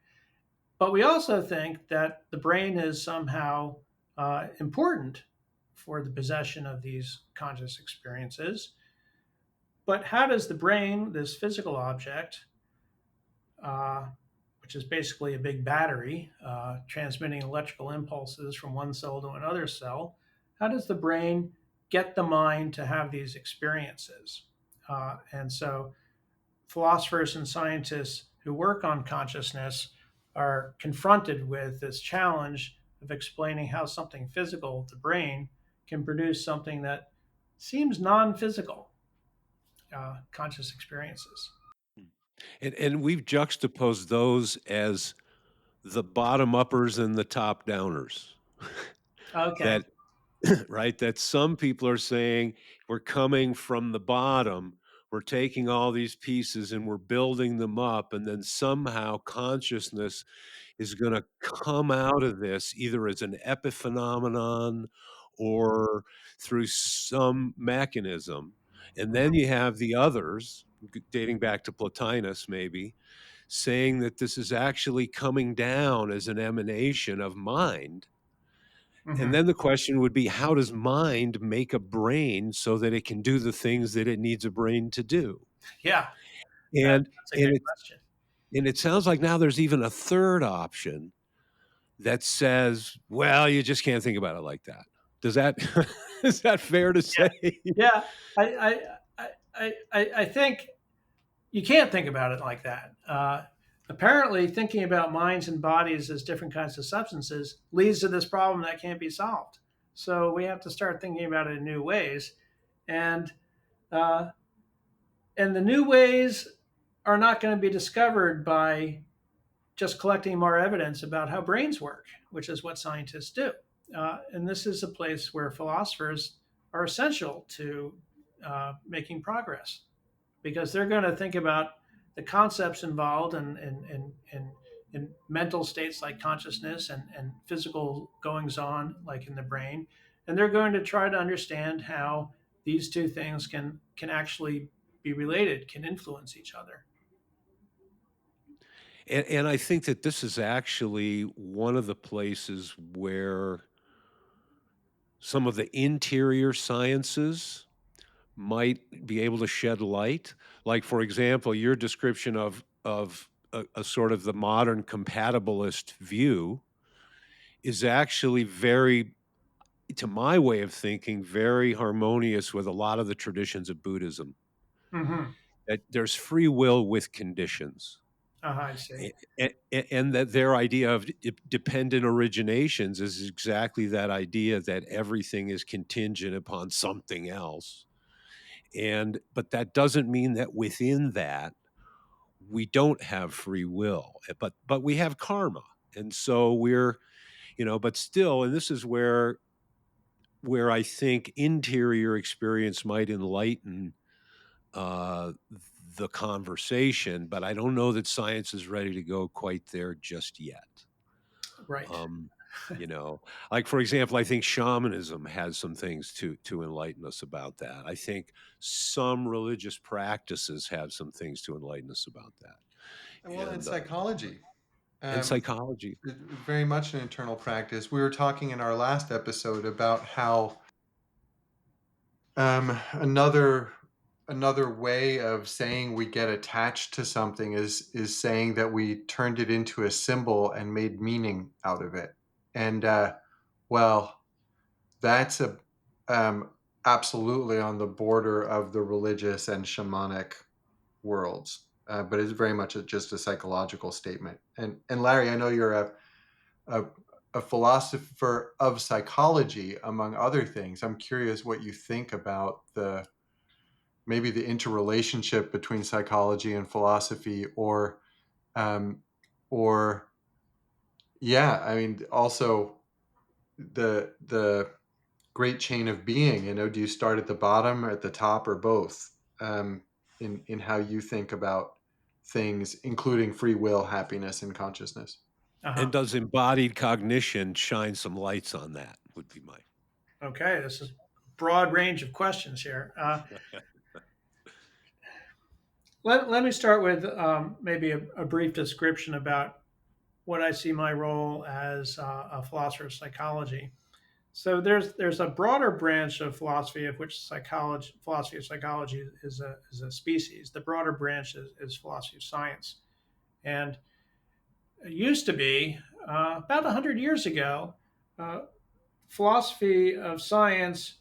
S2: But we also think that the brain is somehow important for the possession of these conscious experiences. But how does the brain, this physical object, uh, which is basically a big battery transmitting electrical impulses from one cell to another cell, how does the brain get the mind to have these experiences? And so, philosophers and scientists who work on consciousness are confronted with this challenge of explaining how something physical, the brain, can produce something that seems non physical, conscious experiences.
S3: And we've juxtaposed those as the bottom uppers and the top downers.
S2: Okay.
S3: That right? That some people are saying we're coming from the bottom, we're taking all these pieces and we're building them up, and then somehow consciousness is going to come out of this either as an epiphenomenon or through some mechanism. And then
S2: Mhm.
S3: you have the others, dating back to Plotinus, maybe, saying that this is actually coming down as an emanation of mind. And
S2: Mhm.
S3: then the question would be, how does mind make a brain so that it can do the things that it needs a brain to do?
S2: Yeah,
S3: And
S2: that's a
S3: and
S2: good
S3: it
S2: question.
S3: and it sounds like now there's even a third option that says, well, you just can't think about it like that. Does that is that fair to
S2: Yeah,
S3: say?
S2: yeah. I think you can't think about it like that. Apparently, thinking about minds and bodies as different kinds of substances leads to this problem that can't be solved. So we have to start thinking about it in new ways, and uh, and the new ways are not going to be discovered by just collecting more evidence about how brains work, which is what scientists do. And this is a place where philosophers are essential to making progress because they're going to think about the concepts involved in mental states like consciousness and physical goings on like in the brain. And they're going to try to understand how these two things can actually be related, can influence each other.
S3: And I think that this is actually one of the places where some of the interior sciences might be able to shed light. Like, for example, your description of a sort of the modern compatibilist view is actually very, to my way of thinking, very harmonious with a lot of the traditions of Buddhism.
S2: Mm-hmm.
S3: That there's free will with conditions.
S2: I see.
S3: And that their idea of dependent originations is exactly that idea that everything is contingent upon something else. And but that doesn't mean that within that we don't have free will, but we have karma. And so we're, but still, and this is where I think interior experience might enlighten uh, the conversation, but I don't know that science is ready to go quite there just yet.
S2: Right.
S3: Um, you know, like for example, I think shamanism has some things to enlighten us about that. I think some religious practices have some things to enlighten us about that,
S1: Well, in
S3: and
S1: psychology,
S3: and
S1: um,
S3: psychology.
S1: very much an internal practice. We were talking in our last episode about how another way of saying we get attached to something is saying that we turned it into a symbol and made meaning out of it. And well, that's a absolutely on the border of the religious and shamanic. worlds, but it's very much just a psychological statement. And Larry, I know you're a, a philosopher of psychology, among other things. I'm curious what you think about maybe the interrelationship between psychology and philosophy, um, or yeah, I mean, also the great chain of being. Do you start at the bottom or at the top or both? In how you think about things, including free will, happiness, and consciousness.
S3: And
S2: Uh-huh.
S3: does embodied cognition shine some lights on that? Would be my.
S2: Okay, this is a broad range of questions here. Let me start with maybe a brief description about what I see my role as a philosopher of psychology. So there's a broader branch of philosophy of which philosophy of psychology is a species. The broader branch is philosophy of science, and it used to be about 100 years ago, uh, philosophy of science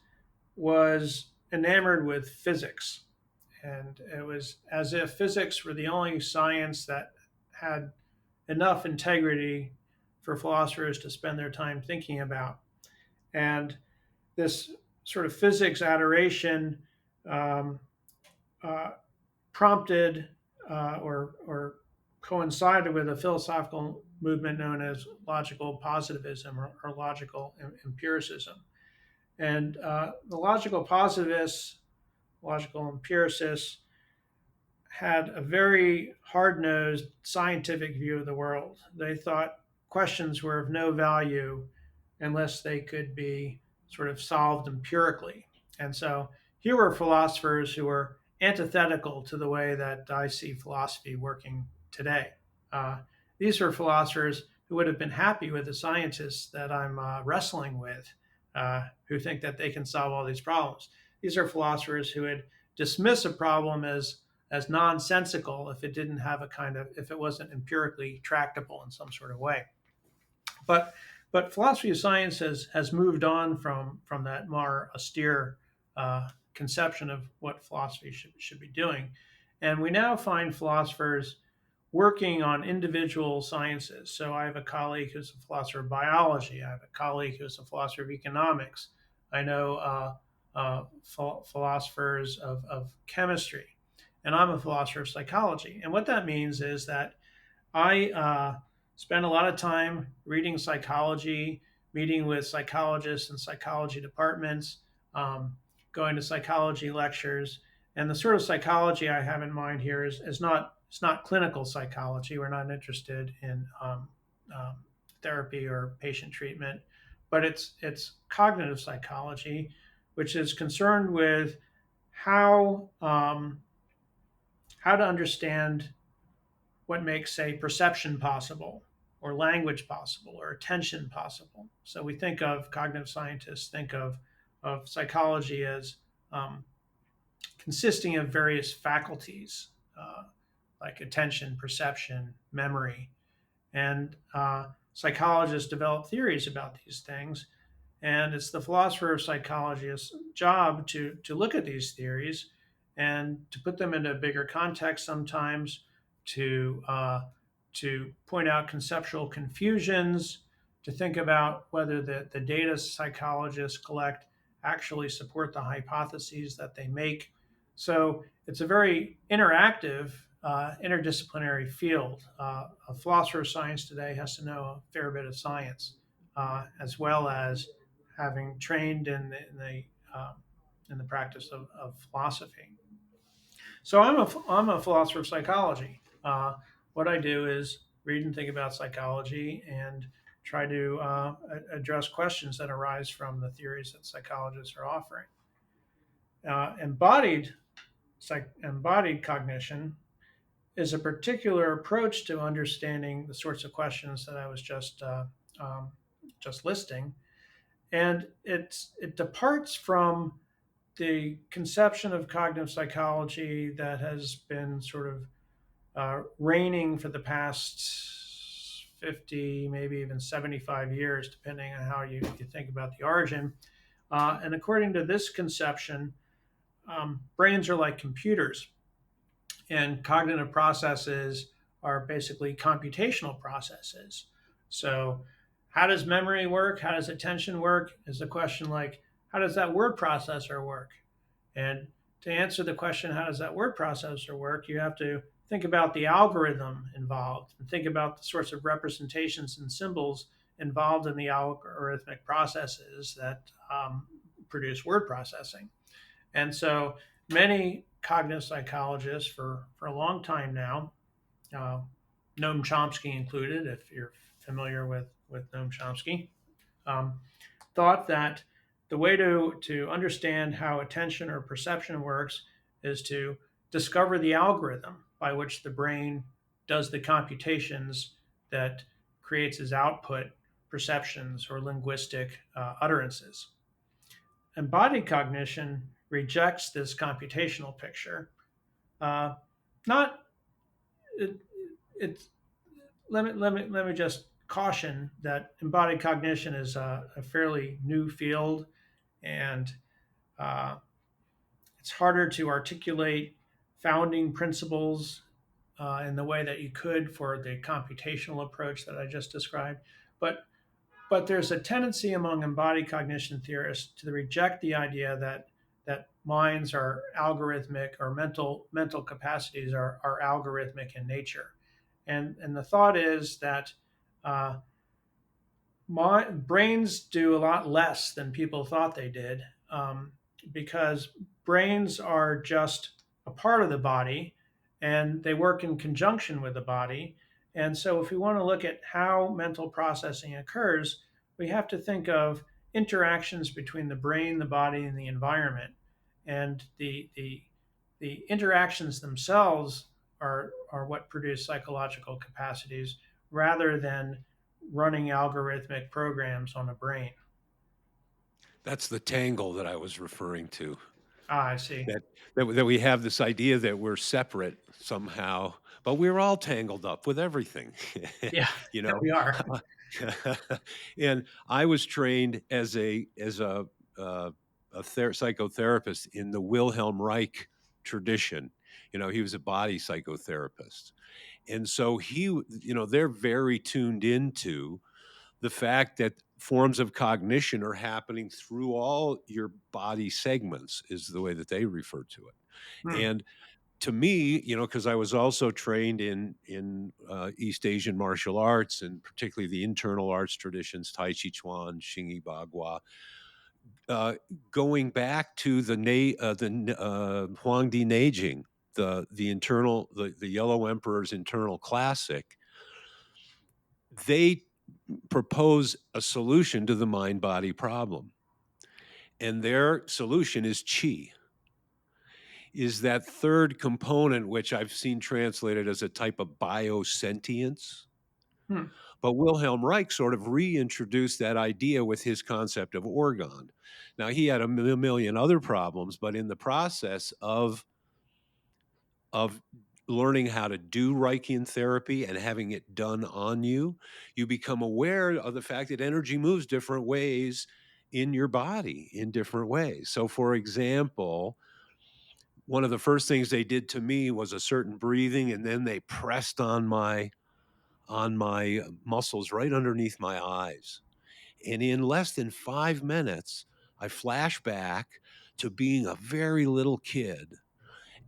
S2: was enamored with physics, and it was as if physics were the only science that had enough integrity for philosophers to spend their time thinking about. And this sort of physics adoration um, uh, prompted or coincided with a philosophical movement known as logical positivism or logical empiricism. And the logical positivists, logical empiricists, had a very hard nosed scientific view of the world. They thought questions were of no value unless they could be sort of solved empirically. And so here were philosophers who were antithetical to the way that I see philosophy working today. Uh, these were philosophers who would have been happy with the scientists that I'm wrestling with, who think that they can solve all these problems. These are philosophers who would dismiss a problem as nonsensical if it wasn't empirically tractable in some sort of way. But philosophy of science has moved on from that more austere conception of what philosophy should be doing, and we now find philosophers working on individual sciences. So I have a colleague who's a philosopher of biology. I have a colleague who's a philosopher of economics. I know philosophers of chemistry, and I'm a philosopher of psychology. And what that means is that I spend a lot of time reading psychology, meeting with psychologists and psychology departments, um, going to psychology lectures. And the sort of psychology I have in mind here is not it's not clinical psychology. We're not interested in um, therapy or patient treatment, but it's cognitive psychology, which is concerned with how how to understand what makes, say, perception possible, or language possible, or attention possible. So we think of cognitive scientists, think of psychology as um, consisting of various faculties like attention, perception, memory. And psychologists develop theories about these things. And it's the philosopher of psychology's job to look at these theories and to put them into a bigger context sometimes, to, uh, to point out conceptual confusions, to think about whether the data psychologists collect actually support the hypotheses that they make. So it's a very interactive, interdisciplinary field. A philosopher of science today has to know a fair bit of science, as well as having trained in the practice of philosophy. So I'm a philosopher of psychology. What I do is read and think about psychology and try to address questions that arise from the theories that psychologists are offering. Uh, embodied embodied cognition is a particular approach to understanding the sorts of questions that I was um, just listing, and it departs from the conception of cognitive psychology that has been sort of reigning for the past 50, maybe even 75 years, depending on how you think about the origin. And according to this conception, brains are like computers. And cognitive processes are basically computational processes. So, how does memory work? How does attention work? Is the question like, how does that word processor work? And to answer the question, how does that word processor work, you have to think about the algorithm involved and think about the sorts of representations and symbols involved in the algorithmic processes that produce word processing. And so many cognitive psychologists for a long time now, uh, Noam Chomsky included, if you're familiar with Noam Chomsky, um, thought that the way to understand how attention or perception works is to discover the algorithm by which the brain does the computations that creates as output perceptions or linguistic utterances. Embodied cognition rejects this computational picture. Uh, not it, it's let me just caution that embodied cognition is a fairly new field, and uh, it's harder to articulate founding principles in the way that you could for the computational approach that I just described. But there's a tendency among embodied cognition theorists to reject the idea that minds are algorithmic or mental capacities are algorithmic in nature, and the thought is that uh, my brains do a lot less than people thought they did, because brains are just a part of the body and they work in conjunction with the body. And so, if we want to look at how mental processing occurs, we have to think of interactions between the brain, the body, and the environment. And the interactions themselves are what produce psychological capacities rather than running algorithmic programs on a brain.
S3: That's the tangle that I was referring to.
S2: Ah, I see.
S3: That we have this idea that we're separate somehow, but we're all tangled up with everything,
S2: Yeah,
S3: you
S2: yeah,
S3: know?
S2: we are.
S3: And I was trained as uh, psychotherapist in the Wilhelm Reich tradition. He was a body psychotherapist. And so they're very tuned into the fact that forms of cognition are happening through all your body segments is the way that they refer to it.
S2: Hmm,
S3: And to me, because I was also trained in East Asian martial arts and particularly the internal arts traditions, Tai Chi Chuan, Xingyi Bagua, uh, going back to the Huangdi Neijing, the Yellow Emperor's internal classic, they propose a solution to the mind body problem. And their solution is chi, is that third component, which I've seen translated as a type of biosentience.
S2: hmm,
S3: But Wilhelm Reich sort of reintroduced that idea with his concept of orgone. Now, he had a million other problems, but in the process of learning how to do Reichian therapy and having it done on you, you become aware of the fact that energy moves different ways in your body in different ways. So, for example, one of the first things they did to me was a certain breathing, and then they pressed on my muscles right underneath my eyes. And in less than 5 minutes, I flash back to being a very little kid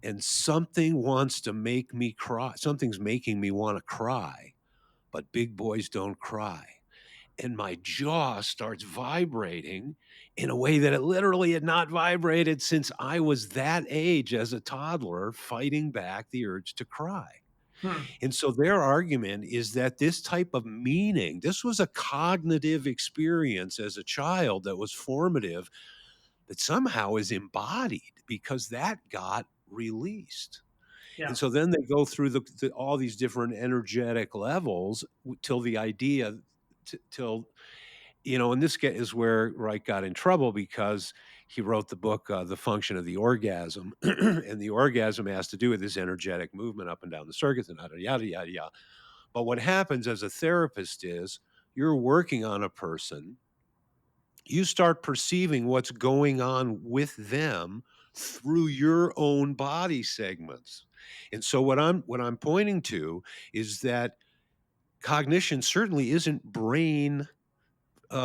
S3: and something wants to make me cry. Something's making me want to cry, but big boys don't cry. And my jaw starts vibrating in a way that it literally had not vibrated since I was that age as a toddler, fighting back the urge to cry.
S2: hmm.
S3: And so their argument is that this type of meaning, this was a cognitive experience as a child that was formative, that somehow is embodied because that got released. And
S2: Yeah,
S3: so then they go through all these different energetic levels till the idea, till, and is where Reich got in trouble because he wrote the book, The Function of the Orgasm. And the orgasm has to do with this energetic movement up and down the circuits and yada, yada, yada, yada. But what happens as a therapist is you're working on a person, you start perceiving what's going on with them through your own body segments. And so what I'm pointing to is that cognition certainly isn't brain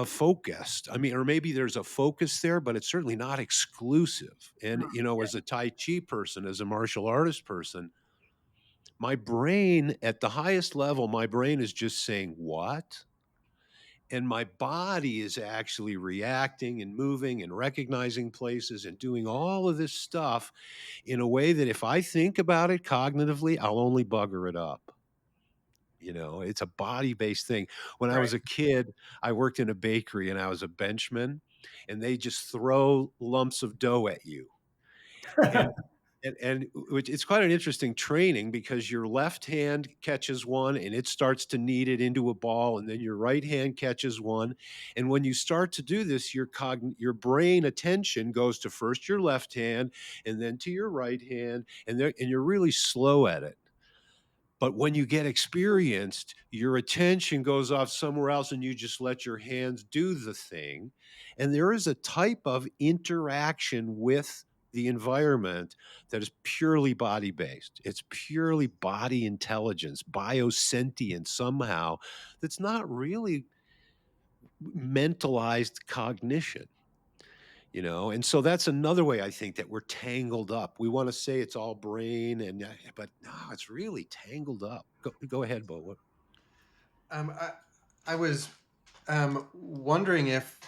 S3: focused. I mean, or maybe there's a focus there, but it's certainly not exclusive. And, as a Tai Chi person, as a martial artist person, my brain at the highest level, my brain is just saying, what? And my body is actually reacting and moving and recognizing places and doing all of this stuff in a way that if I think about it cognitively, I'll only bugger it up. It's a body-based thing. When I
S2: Right.
S3: was a kid, I worked in a bakery and I was a benchman, and they just throw lumps of dough at you. And and which it's quite an interesting training because your left hand catches one and it starts to knead it into a ball, and then your right hand catches one. And when you start to do this, your brain attention goes to first your left hand and then to your right hand, and you're really slow at it. But when you get experienced, your attention goes off somewhere else and you just let your hands do the thing. And there is a type of interaction with the environment that is purely body based. It's purely body intelligence, biosentient somehow, that's not really mentalized cognition. And so that's another way I think that we're tangled up. We want to say it's all brain, but no, it's really tangled up. Go ahead, Bo.
S1: I was wondering if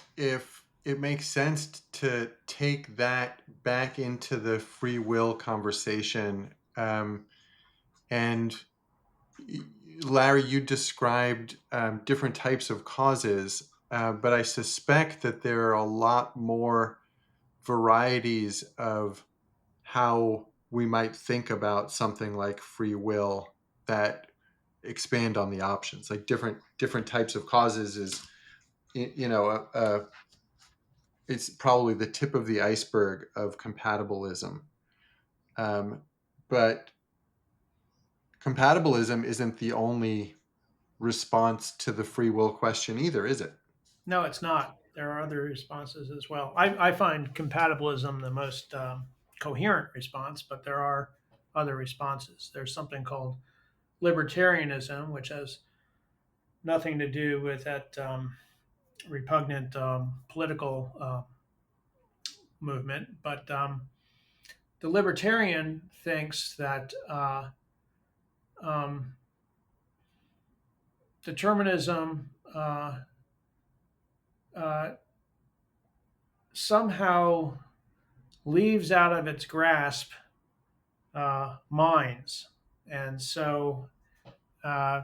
S1: it makes sense to take that back into the free will conversation. And Larry, you described different types of causes, but I suspect that there are a lot more varieties of how we might think about something like free will that expand on the options. Like different types of causes is, it's probably the tip of the iceberg of compatibilism. Um, but compatibilism isn't the only response to the free will question either, is it?
S2: No, it's not. There are other responses as well. I find compatibilism the most coherent response, but there are other responses. There's something called libertarianism, which has nothing to do with that repugnant political movement. But the libertarian thinks that um, determinism uh, somehow leaves out of its grasp minds. And so, uh,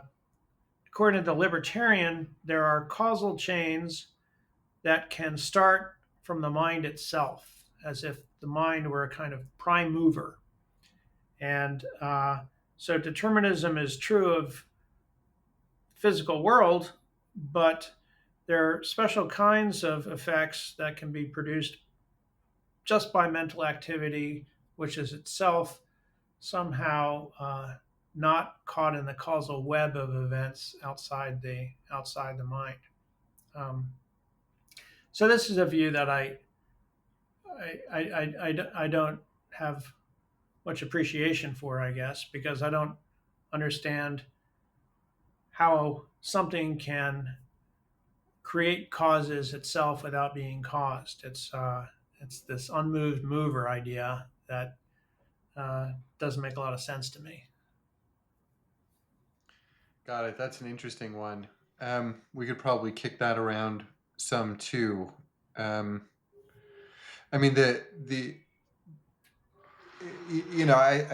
S2: according to the libertarian, there are causal chains that can start from the mind itself, as if the mind were a kind of prime mover. And so, determinism is true of the physical world, but there are special kinds of effects that can be produced just by mental activity, which is itself somehow not caught in the causal web of events outside the mind. Um, so this is a view that I don't have much appreciation for, I guess, because I don't understand how something can create causes itself without being caused. It's this unmoved mover idea that doesn't make a lot of sense to me.
S1: Got it. That's an interesting one. We could probably kick that around some too. Um, I mean, I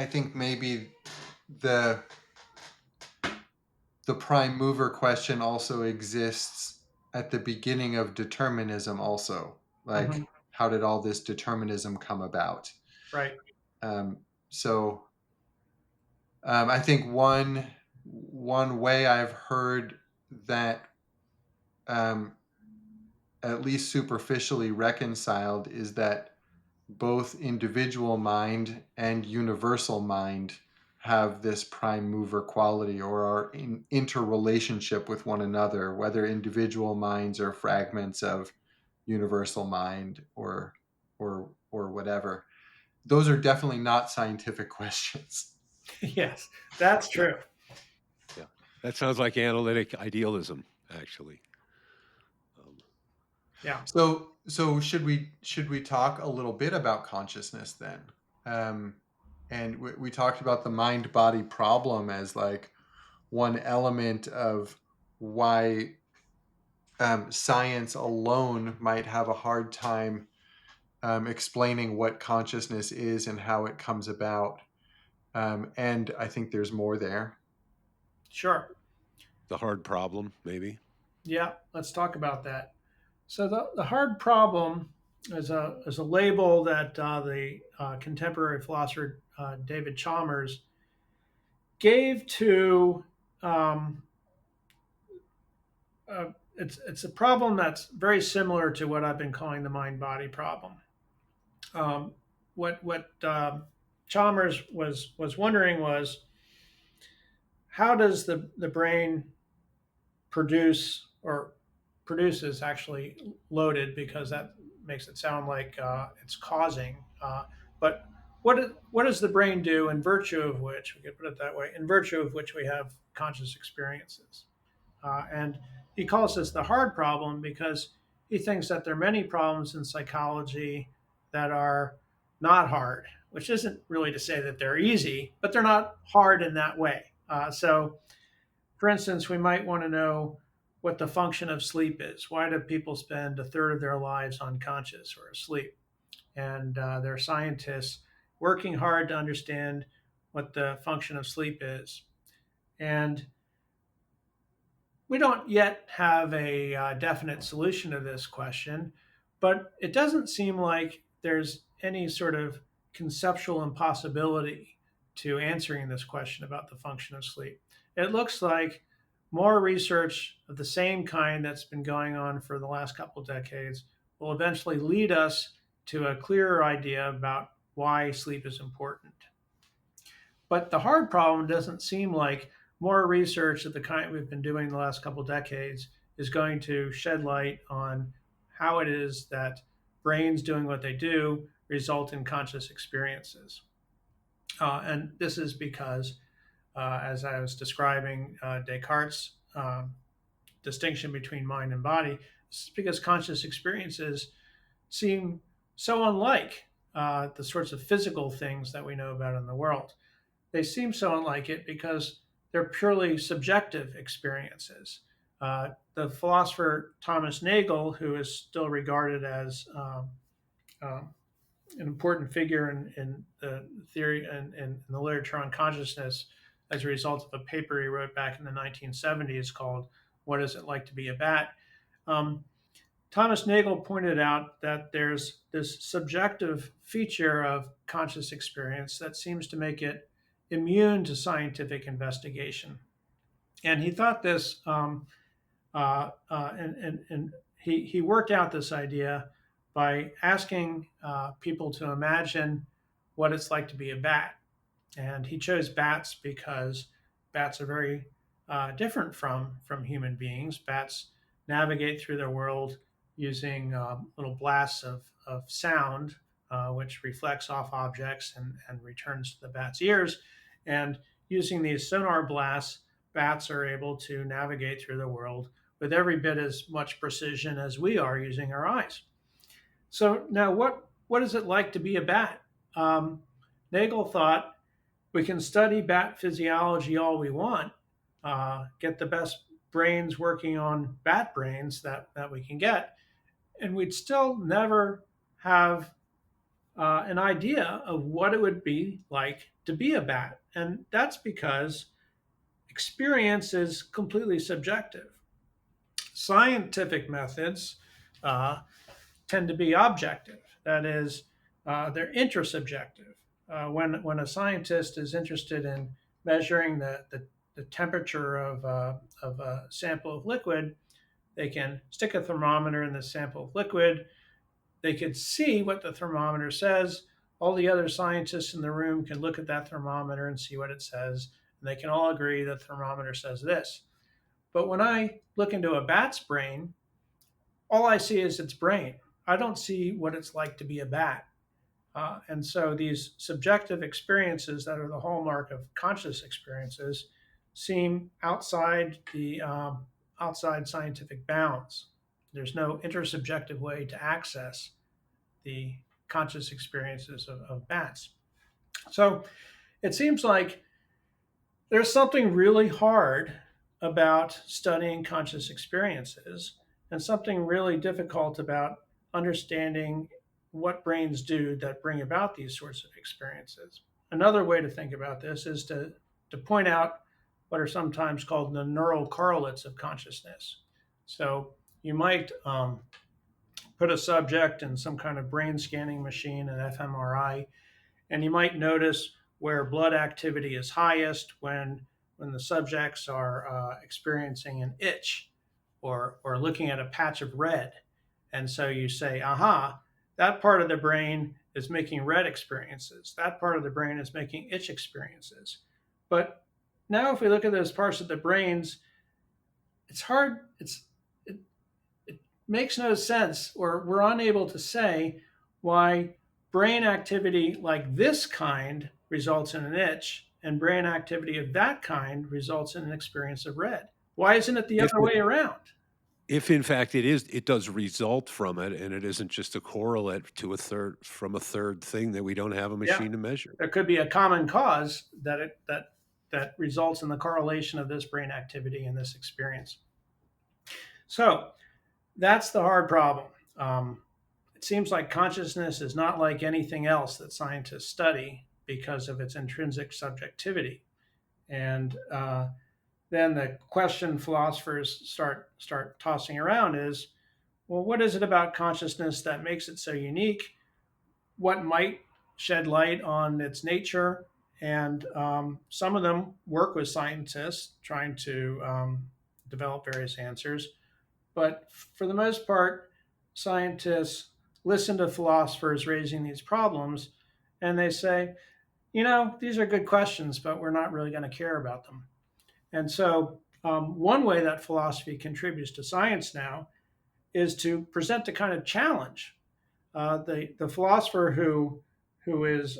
S1: think maybe the the prime mover question also exists at the beginning of determinism. Also, like,
S2: Mhm.
S1: how did all this determinism come about?
S2: Right.
S1: So, I think one way I've heard that um, at least superficially reconciled is that both individual mind and universal mind have this prime mover quality or are in interrelationship with one another, whether individual minds are fragments of universal mind or whatever. Those are definitely not scientific questions.
S2: Yes, that's true.
S3: Yeah, that sounds like analytic idealism, actually. Um,
S2: Yeah,
S1: So should we talk a little bit about consciousness then? Um, and we talked about the mind body problem as like one element of why science alone might have a hard time explaining what consciousness is and how it comes about. And I think there's more there.
S2: sure.
S3: the hard problem, maybe.
S2: Yeah, let's talk about that. So the hard problem is a label that the contemporary philosopher David Chalmers gave to um, it's a problem that's very similar to what I've been calling the mind body problem. Um, what Chalmers was wondering was how does the brain produce or produces actually loaded because that makes it sound like it's causing. But what does the brain do in virtue of which we could put it that way, in virtue of which we have conscious experiences? And he calls this the hard problem because he thinks that there are many problems in psychology that are not hard, which isn't really to say that they're easy, but they're not hard in that way. So for instance, we might want to know what the function of sleep is. Why do people spend a third of their lives unconscious or asleep? And there are scientists working hard to understand what the function of sleep is. And we don't yet have a definite solution to this question, but it doesn't seem like there's any sort of conceptual impossibility to answering this question about the function of sleep. It looks like more research of the same kind that's been going on for the last couple of decades will eventually lead us to a clearer idea about why sleep is important. But the hard problem doesn't seem like more research of the kind we've been doing the last couple of decades is going to shed light on how it is that brains doing what they do result in conscious experiences. And this is because, as I was describing Descartes' distinction between mind and body, this is because conscious experiences seem so unlike the sorts of physical things that we know about in the world. They seem so unlike it because they're purely subjective experiences. The philosopher Thomas Nagel, who is still regarded as um, an important figure in the theory and in the literature on consciousness, as a result of a paper he wrote back in the 1970s called "What Is It Like to Be a Bat?" Um, Thomas Nagel pointed out that there's this subjective feature of conscious experience that seems to make it immune to scientific investigation. And he thought this, and he worked out this idea by asking people to imagine what it's like to be a bat. And he chose bats because bats are very different from human beings. Bats navigate through their world using little blasts of sound, which reflects off objects and returns to the bat's ears. And using these sonar blasts, bats are able to navigate through the world with every bit as much precision as we are using our eyes. So now, what is it like to be a bat? Nagel thought we can study bat physiology all we want, get the best brains working on bat brains that we can get, and we'd still never have an idea of what it would be like to be a bat. And that's because experience is completely subjective. Scientific methods uh, tend to be objective. That is, they're intersubjective. When a scientist is interested in measuring the temperature of a sample of liquid, they can stick a thermometer in the sample of liquid. They could see what the thermometer says. All the other scientists in the room can look at that thermometer and see what it says. And they can all agree the thermometer says this. But when I look into a bat's brain, all I see is its brain. I don't see what it's like to be a bat. And so these subjective experiences that are the hallmark of conscious experiences seem outside scientific bounds. There's no intersubjective way to access the conscious experiences of bats. So it seems like there's something really hard about studying conscious experiences and something really difficult about understanding what brains do that bring about these sorts of experiences. Another way to think about this is to point out what are sometimes called the neural correlates of consciousness. So you might put a subject in some kind of brain scanning machine, an fMRI, and you might notice where blood activity is highest when the subjects are experiencing an itch or looking at a patch of red. And so you say, aha, that part of the brain is making red experiences. That part of the brain is making itch experiences. But now, if we look at those parts of the brains, it's hard. It, it makes no sense, or we're unable to say why brain activity like this kind results in an itch and brain activity of that kind results in an experience of red. Why isn't it the
S3: If
S2: other way around?
S3: if in fact it does result from it, and it isn't just a correlate to a third thing that we don't have a
S2: Yeah,
S3: machine to measure.
S2: there could be a common cause that results in the correlation of this brain activity and this experience. So that's the hard problem. It seems like consciousness is not like anything else that scientists study because of its intrinsic subjectivity. And then the question philosophers start tossing around is, well, what is it about consciousness that makes it so unique? What might shed light on its nature? And some of them work with scientists trying to develop various answers. But for the most part, scientists listen to philosophers raising these problems and they say, these are good questions, but we're not really going to care about them. And so, one way that philosophy contributes to science now is to present a kind of challenge. The philosopher who is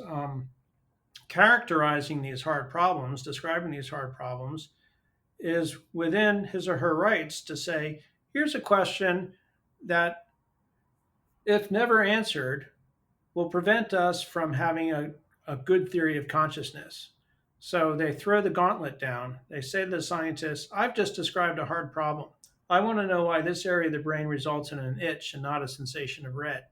S2: characterizing these hard problems, describing these hard problems, is within his or her rights to say, here's a question that, if never answered, will prevent us from having a good theory of consciousness. So they throw the gauntlet down. They say to the scientists, I've just described a hard problem. I want to know why this area of the brain results in an itch and not a sensation of red.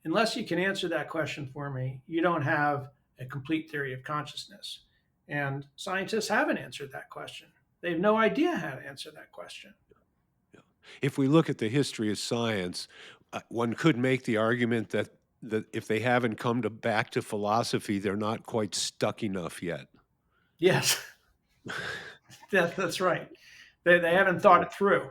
S2: Unless you can answer that question for me, you don't have a complete theory of consciousness. And scientists haven't answered that question. They have no idea how to answer that question.
S3: Yeah. If we look at the history of science, one could make the argument that if they haven't back to philosophy, they're not quite stuck enough yet.
S2: Yes, that's right. They haven't thought it through.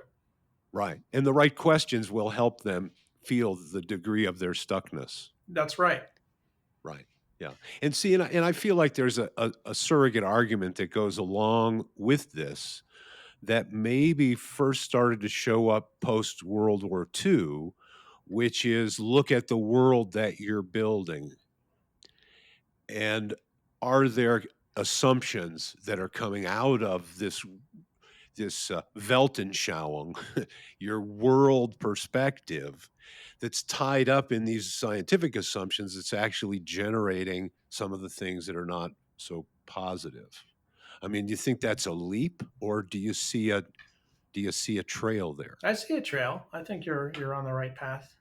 S3: Right. And the right questions will help them feel the degree of their stuckness.
S2: That's right.
S3: Right. Yeah. And see, and I feel like there's a surrogate argument that goes along with this that maybe first started to show up post World War II, which is look at the world that you're building. And are there assumptions that are coming out of this Weltanschauung, your world perspective, that's tied up in these scientific assumptions that's actually generating some of the things that are not so positive? I mean, do you think that's a leap, or do you see a trail there?
S2: I see a trail. I think you're on the right path.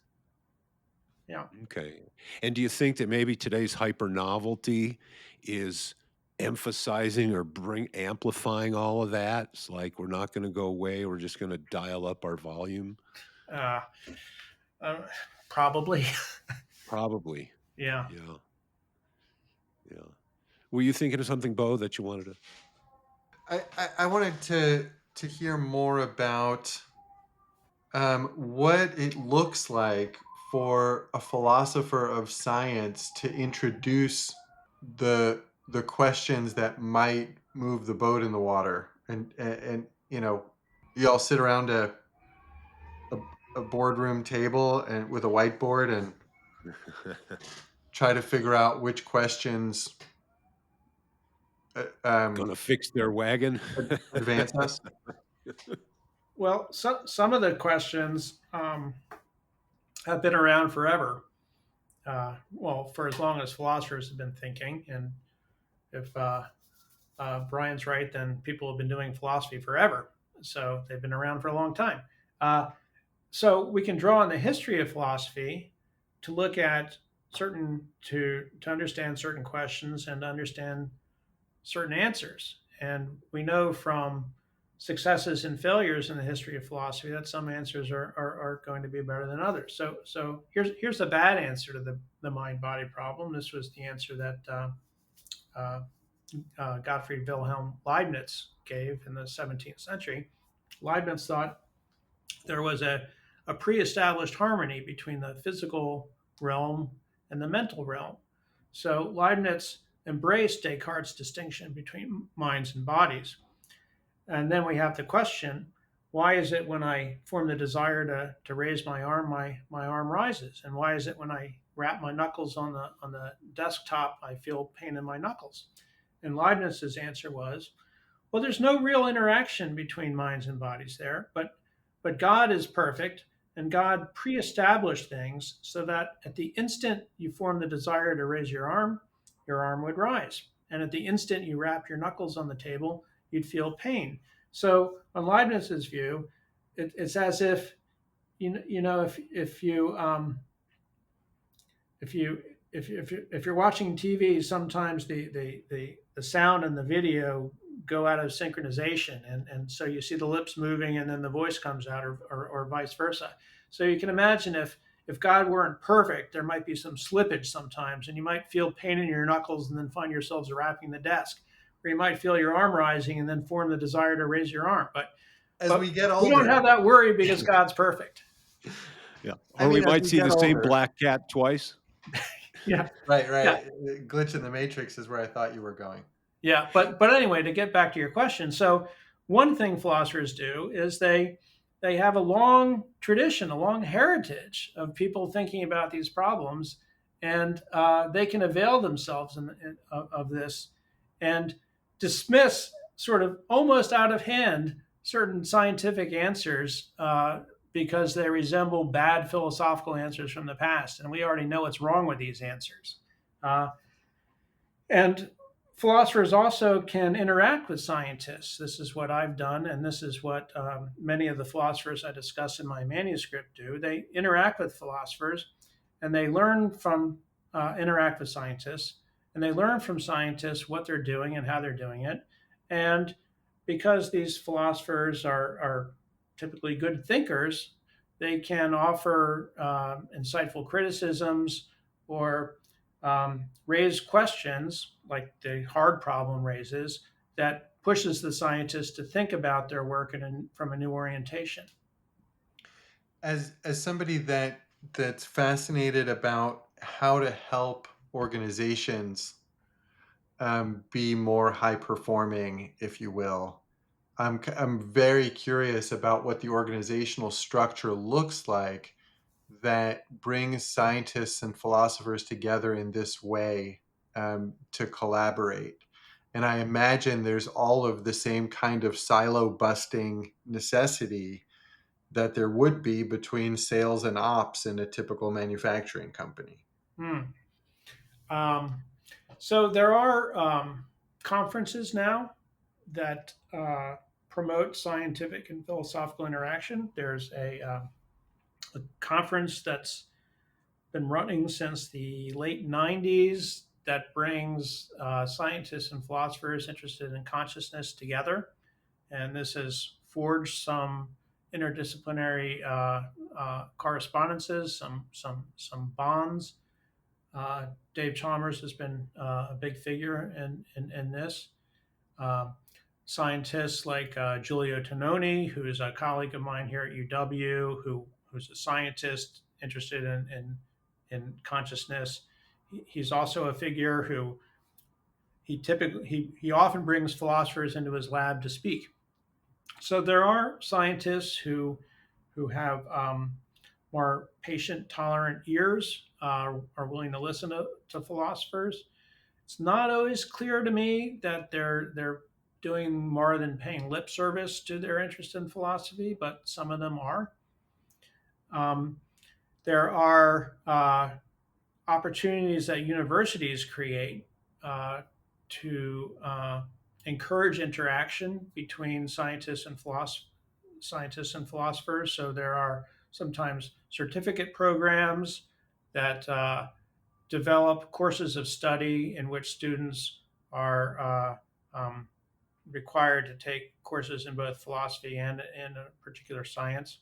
S2: Yeah.
S3: Okay. And do you think that maybe today's hyper novelty is emphasizing or amplifying all of that? It's like we're not going to go away. We're just going to dial up our volume.
S2: Uh, uh, Probably.
S3: Probably.
S2: Yeah.
S3: Yeah. Yeah. Were you thinking of something, Bo, that you wanted to?
S1: I wanted to hear more about what it looks like for a philosopher of science to introduce the questions that might move the boat in the water, and you all sit around a, a boardroom table and with a whiteboard and try to figure out which questions
S3: Gonna fix their wagon.
S1: advance us?
S2: Well, some of the questions have been around forever. Well, for as long as philosophers have been thinking. And if Brian's right, then people have been doing philosophy forever. So they've been around for a long time. So we can draw on the history of philosophy to look at to understand certain questions and understand certain answers. And we know from successes and failures in the history of philosophy that some answers are going to be better than others. So here's a bad answer to the mind body problem. This was the answer that uh, Gottfried Wilhelm Leibniz gave in the 17th century. Leibniz thought there was a pre established harmony between the physical realm and the mental realm. So Leibniz embraced Descartes' distinction between minds and bodies. And then we have the question, why is it when I form the desire to raise my arm, my arm rises? And why is it when I wrap my knuckles on the desktop, I feel pain in my knuckles? And Leibniz's answer was, well, there's no real interaction between minds and bodies there, but God is perfect, and God pre-established things so that at the instant you form the desire to raise your arm would rise. And at the instant you wrap your knuckles on the table, you'd feel pain. So, on Leibniz's view, it's as if if you if you're watching TV, sometimes the sound and the video go out of synchronization, and so you see the lips moving and then the voice comes out, or vice versa. So you can imagine if God weren't perfect, there might be some slippage sometimes, and you might feel pain in your knuckles and then find yourselves wrapping the desk, or you might feel your arm rising and then form the desire to raise your arm.
S1: As
S2: But
S1: we get
S2: we don't
S1: older,
S2: have that worry because God's perfect.
S3: Yeah.
S1: I
S3: Or we
S1: mean, as
S3: might
S1: we
S3: see
S1: get
S3: the same
S1: older,
S3: black cat twice.
S2: Yeah,
S1: right,
S2: yeah.
S1: glitch in the matrix is where I thought you were going.
S2: Yeah, but anyway, to get back to your question, so one thing philosophers do is they have a long tradition, a long heritage of people thinking about these problems, and they can avail themselves of this and dismiss sort of almost out of hand certain scientific answers because they resemble bad philosophical answers from the past, and we already know what's wrong with these answers. Uh, and philosophers also can interact with scientists. This is what I've done, and this is what many of the philosophers I discuss in my manuscript do. They interact with philosophers, and they learn from interact with scientists, and they learn from scientists what they're doing and how they're doing it. And because these philosophers are typically good thinkers, they can offer insightful criticisms or raise questions like the hard problem raises that pushes the scientists to think about their work from a new orientation.
S1: As somebody that's fascinated about how to help organizations be more high performing, if you will. I'm very curious about what the organizational structure looks like that brings scientists and philosophers together in this way to collaborate. And I imagine there's all of the same kind of silo busting necessity that there would be between sales and ops in a typical manufacturing company.
S2: Hmm. Um, so there are conferences now that promote scientific and philosophical interaction. There's a conference that's been running since the late 90s that brings scientists and philosophers interested in consciousness together. And this has forged some interdisciplinary correspondences, some bonds. Dave Chalmers has been a big figure in this. Uh, Scientists like Giulio Tononi, who is a colleague of mine here at UW, who's a scientist interested in consciousness. He's also a figure who he often brings philosophers into his lab to speak. So there are scientists who have more patient, tolerant ears are willing to listen to philosophers. It's not always clear to me that they're doing more than paying lip service to their interest in philosophy, but some of them are. Um, there are opportunities that universities create to encourage interaction between scientists and philosophers. So there are sometimes certificate programs that develop courses of study in which students are required to take courses in both philosophy and a particular science.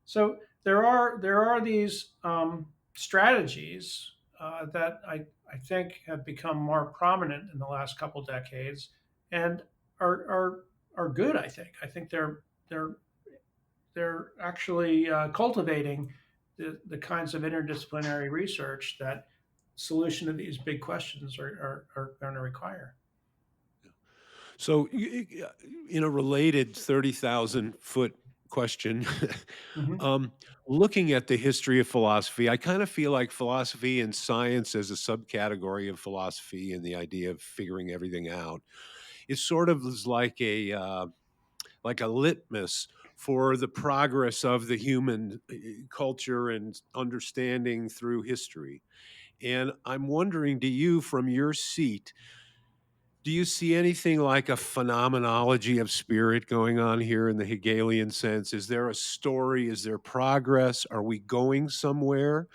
S2: So there are these strategies that I think have become more prominent in the last couple decades and are good. I think they're they're actually cultivating the kinds of interdisciplinary research that solution to these big questions are going to require.
S3: So, in a related 30,000-foot question,
S2: Mhm.
S3: um, looking at the history of philosophy, I kind of feel like philosophy and science as a subcategory of philosophy and the idea of figuring everything out is sort of is like a litmus for the progress of the human culture and understanding through history. And I'm wondering, do you, from your seat, do you see anything like a phenomenology of spirit going on here in the Hegelian sense? Is there a story? Is there progress? Are we going somewhere?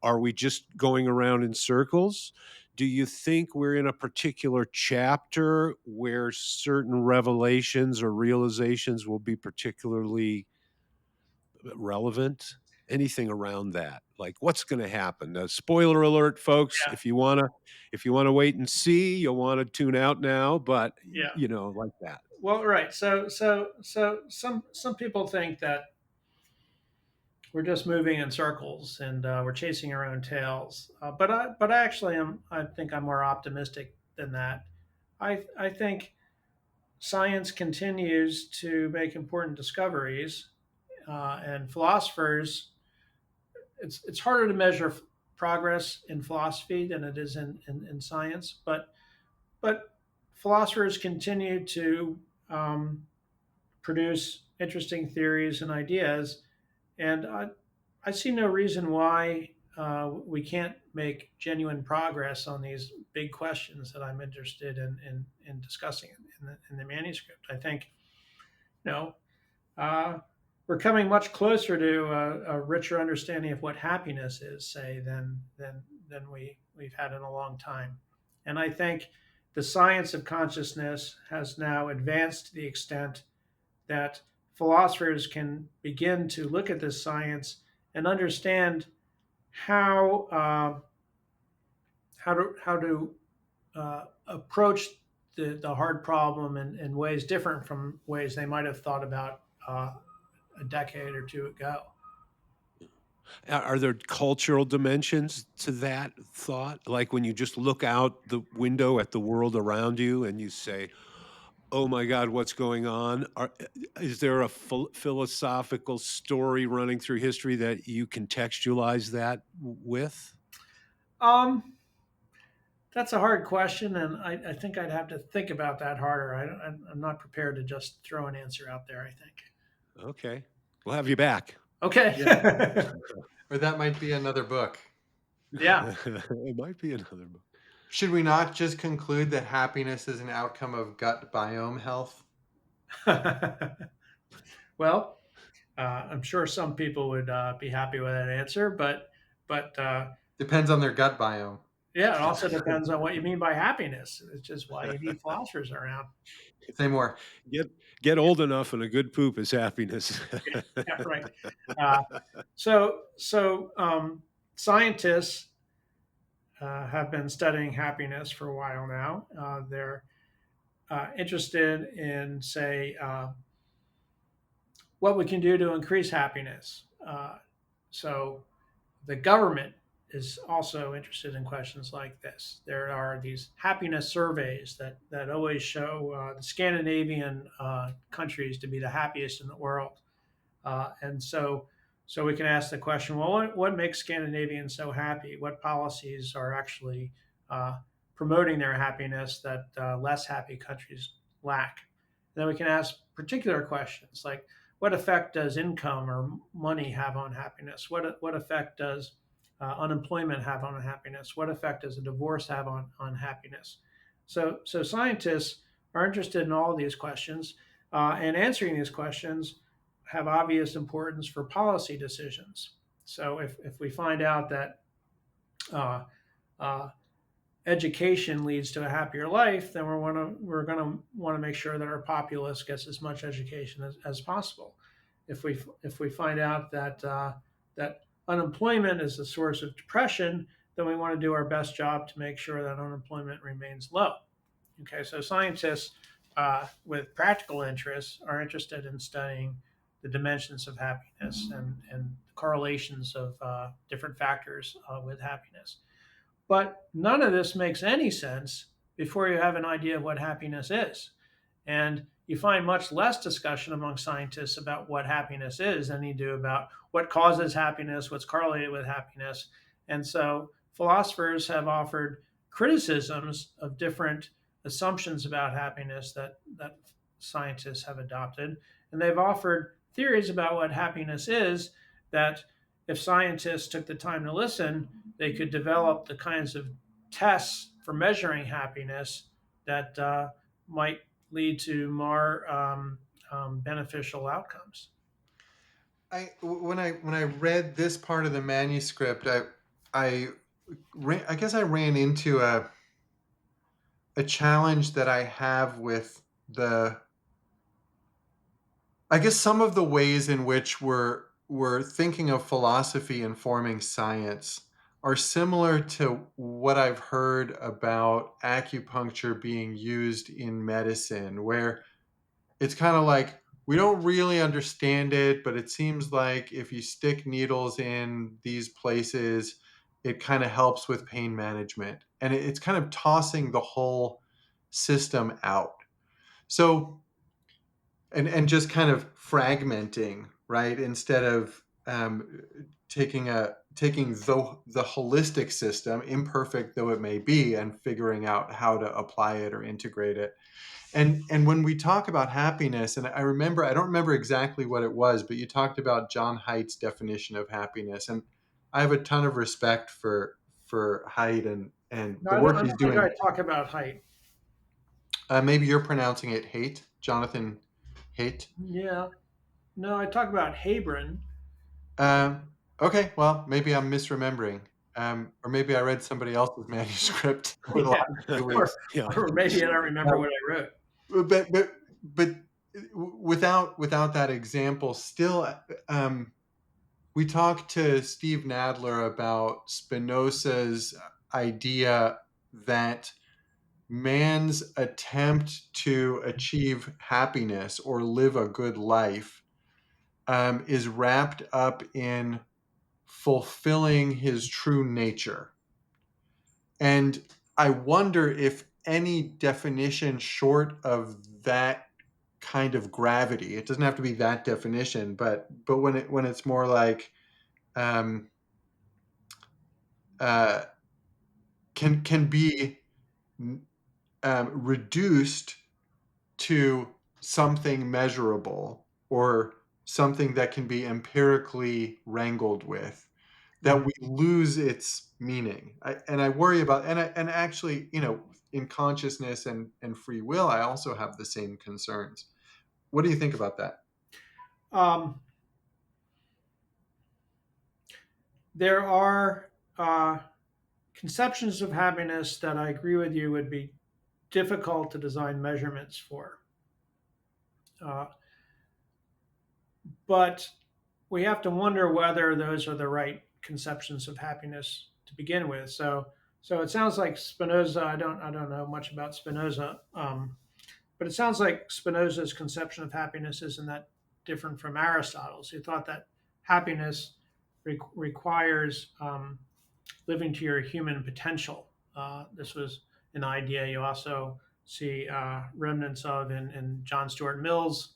S3: Are we just going around in circles? Do you think we're in a particular chapter where certain revelations or realizations will be particularly relevant? Anything around that? Like what's going to happen? Spoiler alert, folks.
S2: Yeah,
S3: If you want to wait and see, you'll want to tune out now. But
S2: yeah.
S3: like that.
S2: Well, right. So some people think that we're just moving in circles and we're chasing our own tails. But I actually am. I think I'm more optimistic than that. I think science continues to make important discoveries, and philosophers. It's harder to measure progress in philosophy than it is in science, but philosophers continue to produce interesting theories and ideas, and I see no reason why we can't make genuine progress on these big questions that I'm interested in discussing in the manuscript. I think, you know, uh, we're coming much closer to a richer understanding of what happiness is, say, than we've had in a long time. And I think the science of consciousness has now advanced to the extent that philosophers can begin to look at this science and understand how how to approach the hard problem in ways different from ways they might have thought about a decade or two ago.
S3: Are there cultural dimensions to that thought? Like when you just look out the window at the world around you and you say, "Oh my God, what's going on?" Is there a philosophical story running through history that you contextualize that with?
S2: Um, that's a hard question, and I think I'd have to think about that harder. I'm not prepared to just throw an answer out there. I think.
S3: Okay, we'll have you back.
S2: Okay.
S1: Yeah. Or that might be another book.
S2: Yeah.
S3: It might be another book.
S1: Should we not just conclude that happiness is an outcome of gut biome health?
S2: Well, I'm sure some people would be happy with that answer, but
S1: Depends on their gut biome.
S2: yeah, it also depends on what you mean by happiness. It's just why you need philosophers around.
S1: Say more.
S3: Get get old enough and a good poop is happiness.
S2: Yeah, right. Uh, so scientists have been studying happiness for a while now. They're interested in, say, what we can do to increase happiness. So the government is also interested in questions like this. There are these happiness surveys that always show the Scandinavian countries to be the happiest in the world. And so So we can ask the question, well, what makes Scandinavians so happy? What policies are actually uh, promoting their happiness that less happy countries lack? And then we can ask particular questions like, what effect does income or money have on happiness? What effect does unemployment have on happiness? What effect does a divorce have on happiness? So scientists are interested in all of these questions, and answering these questions have obvious importance for policy decisions. So if we find out that uh, uh, education leads to a happier life, then we're going to want to make sure that our populace gets as much education as possible. If we find out that unemployment is the source of depression, then we want to do our best job to make sure that unemployment remains low. Okay, so scientists with practical interests are interested in studying the dimensions of happiness and correlations of different factors with happiness. But none of this makes any sense before you have an idea of what happiness is. And you find much less discussion among scientists about what happiness is than you do about what causes happiness, what's correlated with happiness. And so philosophers have offered criticisms of different assumptions about happiness that scientists have adopted. And they've offered theories about what happiness is that, if scientists took the time to listen, they could develop the kinds of tests for measuring happiness that might lead to more beneficial outcomes.
S1: When I read this part of the manuscript, I I guess I ran into a challenge that I have with the I guess some of the ways in which we're thinking of philosophy informing science are similar to what I've heard about acupuncture being used in medicine, where it's kind of like we don't really understand it, but it seems like if you stick needles in these places, it kind of helps with pain management. And it's kind of tossing the whole system out. So and just kind of fragmenting, right? Instead of taking the holistic system, imperfect though it may be, and figuring out how to apply it or integrate it. And when we talk about happiness, and I don't remember exactly what it was, but you talked about John Haidt's definition of happiness, and I have a ton of respect for Haidt and
S2: No,
S1: the work
S2: I
S1: he's
S2: don't think I
S1: doing.
S2: talk about height.
S1: Maybe you're pronouncing it Haidt, Jonathan Haidt.
S2: Yeah, no, I talk about Habron.
S1: Okay, well, maybe I'm misremembering, or maybe I read somebody else's manuscript over the
S2: Yeah,
S1: last few
S2: or
S1: weeks.
S3: Yeah.
S2: or maybe I don't remember
S1: Um,
S2: what I wrote.
S1: but without that example, still, we talked to Steve Nadler about Spinoza's idea that man's attempt to achieve happiness or live a good life is wrapped up in fulfilling his true nature. And I wonder if any definition short of that kind of gravity, it doesn't have to be that definition, but when it's more like um, uh, can be reduced to something measurable or something that can be empirically wrangled with, that
S2: Mhm.
S1: we lose its meaning. And I worry about, and actually, in consciousness and free will, I also have the same concerns. What do you think about that?
S2: Um, there are conceptions of happiness that I agree with you would be difficult to design measurements for. Uh, but we have to wonder whether those are the right conceptions of happiness to begin with. So it sounds like Spinoza. I don't know much about Spinoza, but it sounds like Spinoza's conception of happiness isn't that different from Aristotle's, who thought that happiness requires living to your human potential. This was an idea you also see remnants of in John Stuart Mill's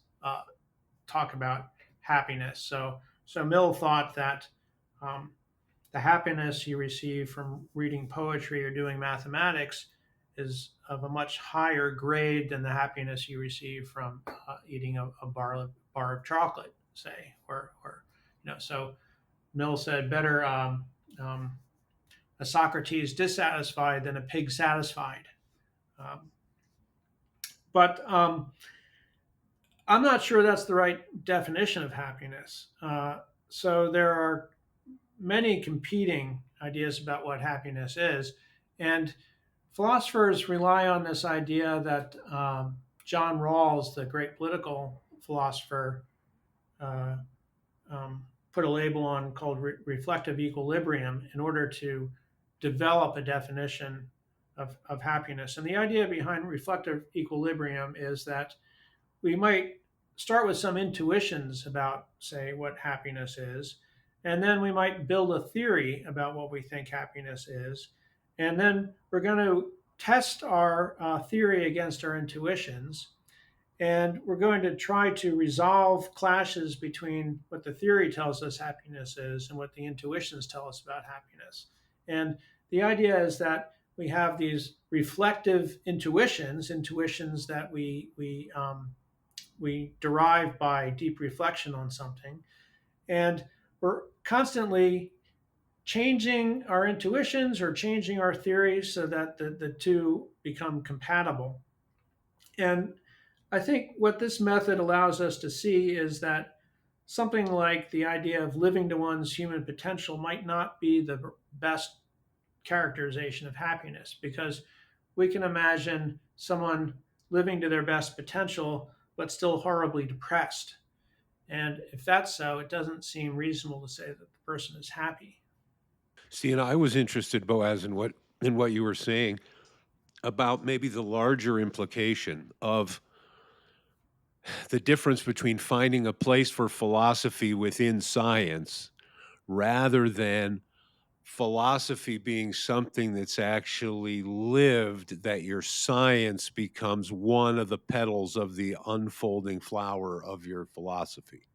S2: talk about happiness. So So Mill thought that um, the happiness you receive from reading poetry or doing mathematics is of a much higher grade than the happiness you receive from eating a bar of chocolate, say, or So Mill said, better a Socrates dissatisfied than a pig satisfied. Um, but I'm not sure that's the right definition of happiness. So there are many competing ideas about what happiness is. And philosophers rely on this idea that John Rawls, the great political philosopher, uh, put a label on called reflective equilibrium in order to develop a definition of happiness. And the idea behind reflective equilibrium is that we might start with some intuitions about, say, what happiness is, and then we might build a theory about what we think happiness is, and then we're going to test our theory against our intuitions, and we're going to try to resolve clashes between what the theory tells us happiness is and what the intuitions tell us about happiness. And the idea is that we have these reflective intuitions that we derive by deep reflection on something. And we're constantly changing our intuitions or changing our theories so that the two become compatible. And I think what this method allows us to see is that something like the idea of living to one's human potential might not be the best characterization of happiness, because we can imagine someone living to their best potential but still horribly depressed. And if that's so, it doesn't seem reasonable to say that the person is happy.
S3: See, and I was interested, Boaz, in what you were saying about maybe the larger implication of the difference between finding a place for philosophy within science rather than philosophy being something that's actually lived, that your science becomes one of the petals of the unfolding flower of your philosophy.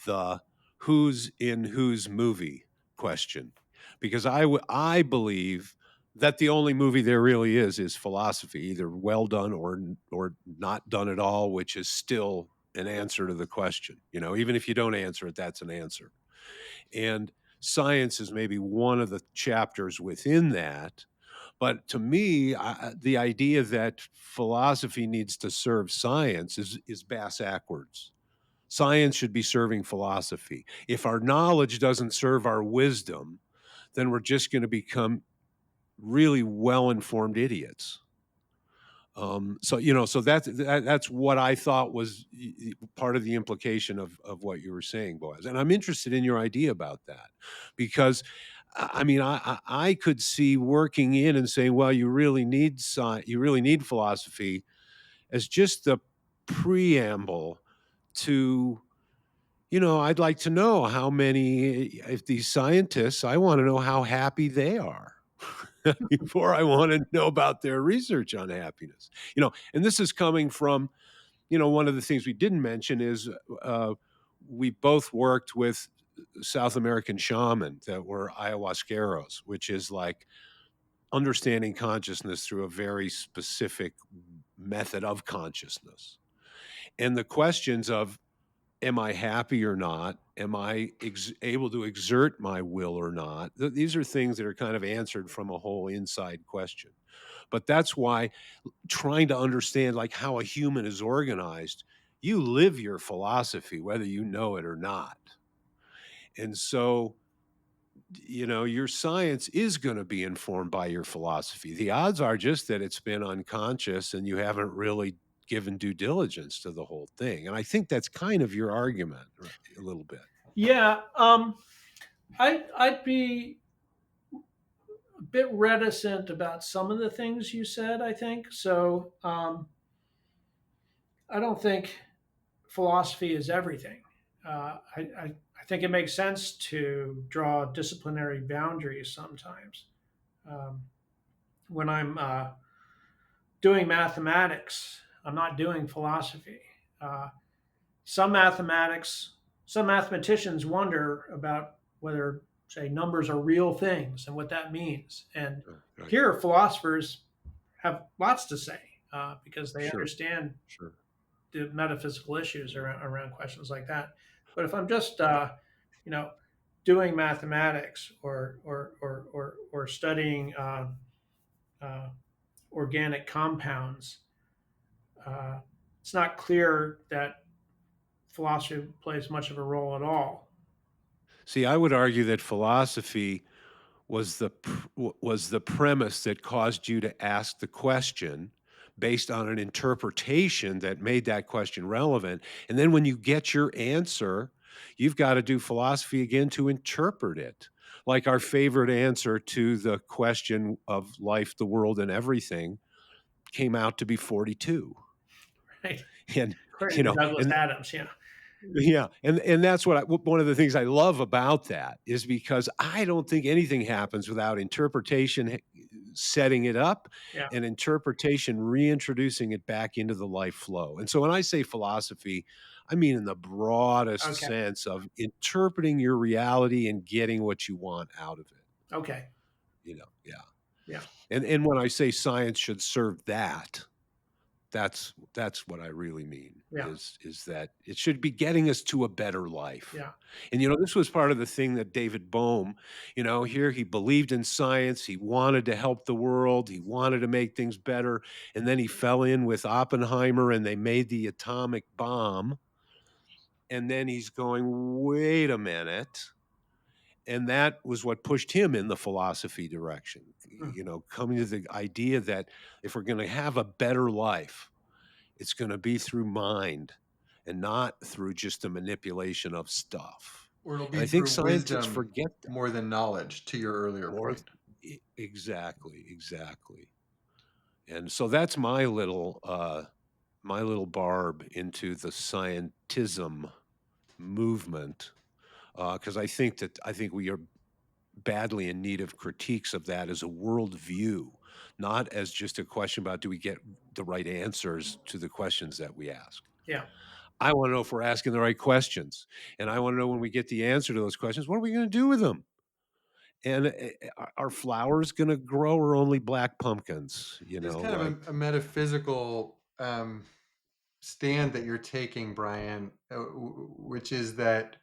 S3: The who's in whose movie question. Because I believe that the only movie there really is philosophy, either well done or not done at all, which is still an answer to the question. Even if you don't answer it, that's an answer. And science is maybe one of the chapters within that. But to me, the idea that philosophy needs to serve science is bass backwards. Science should be serving philosophy. If our knowledge doesn't serve our wisdom, then we're just going to become really well-informed idiots. So that's what I thought was part of the implication of what you were saying, Boaz. And I'm interested in your idea about that, because I mean, I could see working in and saying, well, you really need science, you really need philosophy as just the preamble to, I'd like to know how many, if these scientists, I want to know how happy they are before I want to know about their research on happiness. And this is coming from, one of the things we didn't mention is we both worked with South American shamans that were ayahuasqueros, which is like understanding consciousness through a very specific method of consciousness. And the questions of, am I happy or not? Am I able to exert my will or not? These are things that are kind of answered from a whole inside question. But that's why trying to understand like how a human is organized, you live your philosophy, whether you know it or not. And so, your science is going to be informed by your philosophy. The odds are just that it's been unconscious and you haven't really given due diligence to the whole thing. And I think that's kind of your argument a little bit.
S2: Yeah, I'd be a bit reticent about some of the things you said, I think. So I don't think philosophy is everything. I think it makes sense to draw disciplinary boundaries sometimes. Um, when I'm doing mathematics, I'm not doing philosophy. Uh, some mathematics some mathematicians wonder about whether, say, numbers are real things and what that means. And
S3: Right.
S2: here, philosophers have lots to say because they
S3: Sure.
S2: understand
S3: Sure.
S2: the metaphysical issues around questions like that. But if I'm just, you know, doing mathematics or studying uh, organic compounds, uh, it's not clear that philosophy plays much of a role at all.
S3: See, I would argue that philosophy was the premise that caused you to ask the question based on an interpretation that made that question relevant. And then when you get your answer, you've got to do philosophy again to interpret it. Like our favorite answer to the question of life, the world, and everything came out to be 42.
S2: Right?
S3: And,
S2: According
S3: you
S2: to
S3: know,
S2: Douglas
S3: and
S2: Adams, yeah,
S3: yeah, and that's one of the things I love about that is because I don't think anything happens without interpretation setting it up
S2: yeah,
S3: and interpretation reintroducing it back into the life flow. And so when I say philosophy, I mean in the broadest
S2: okay,
S3: sense of interpreting your reality and getting what you want out of it,
S2: okay,
S3: yeah.
S2: yeah,
S3: And when I say science should serve that, that's what I really mean
S2: yeah,
S3: is that it should be getting us to a better life.
S2: yeah,
S3: And this was part of the thing that David Bohm, here he believed in science, he wanted to help the world, he wanted to make things better, and then he fell in with Oppenheimer and they made the atomic bomb. And then he's going, "Wait a minute." And that was what pushed him in the philosophy direction,
S2: mm,
S3: coming to the idea that if we're going to have a better life, it's gonna be through mind and not through just the manipulation of stuff.
S1: Or it'll
S3: And
S1: be
S3: I think
S1: through
S3: scientists
S1: wisdom
S3: forget that.
S1: more than knowledge, to your earlier
S3: More
S1: point.
S3: exactly, exactly. And so that's my little barb into the scientism movement, because I think we are badly in need of critiques of that as a worldview, not as just a question about do we get the right answers to the questions that we ask.
S2: yeah.
S3: I wanna know if we're asking the right questions, and I wanna know when we get the answer to those questions, what are we gonna do with them? And, are flowers gonna grow or only black pumpkins?
S1: It's kind of
S3: Like
S1: a metaphysical stand that you're taking, Brian, which is that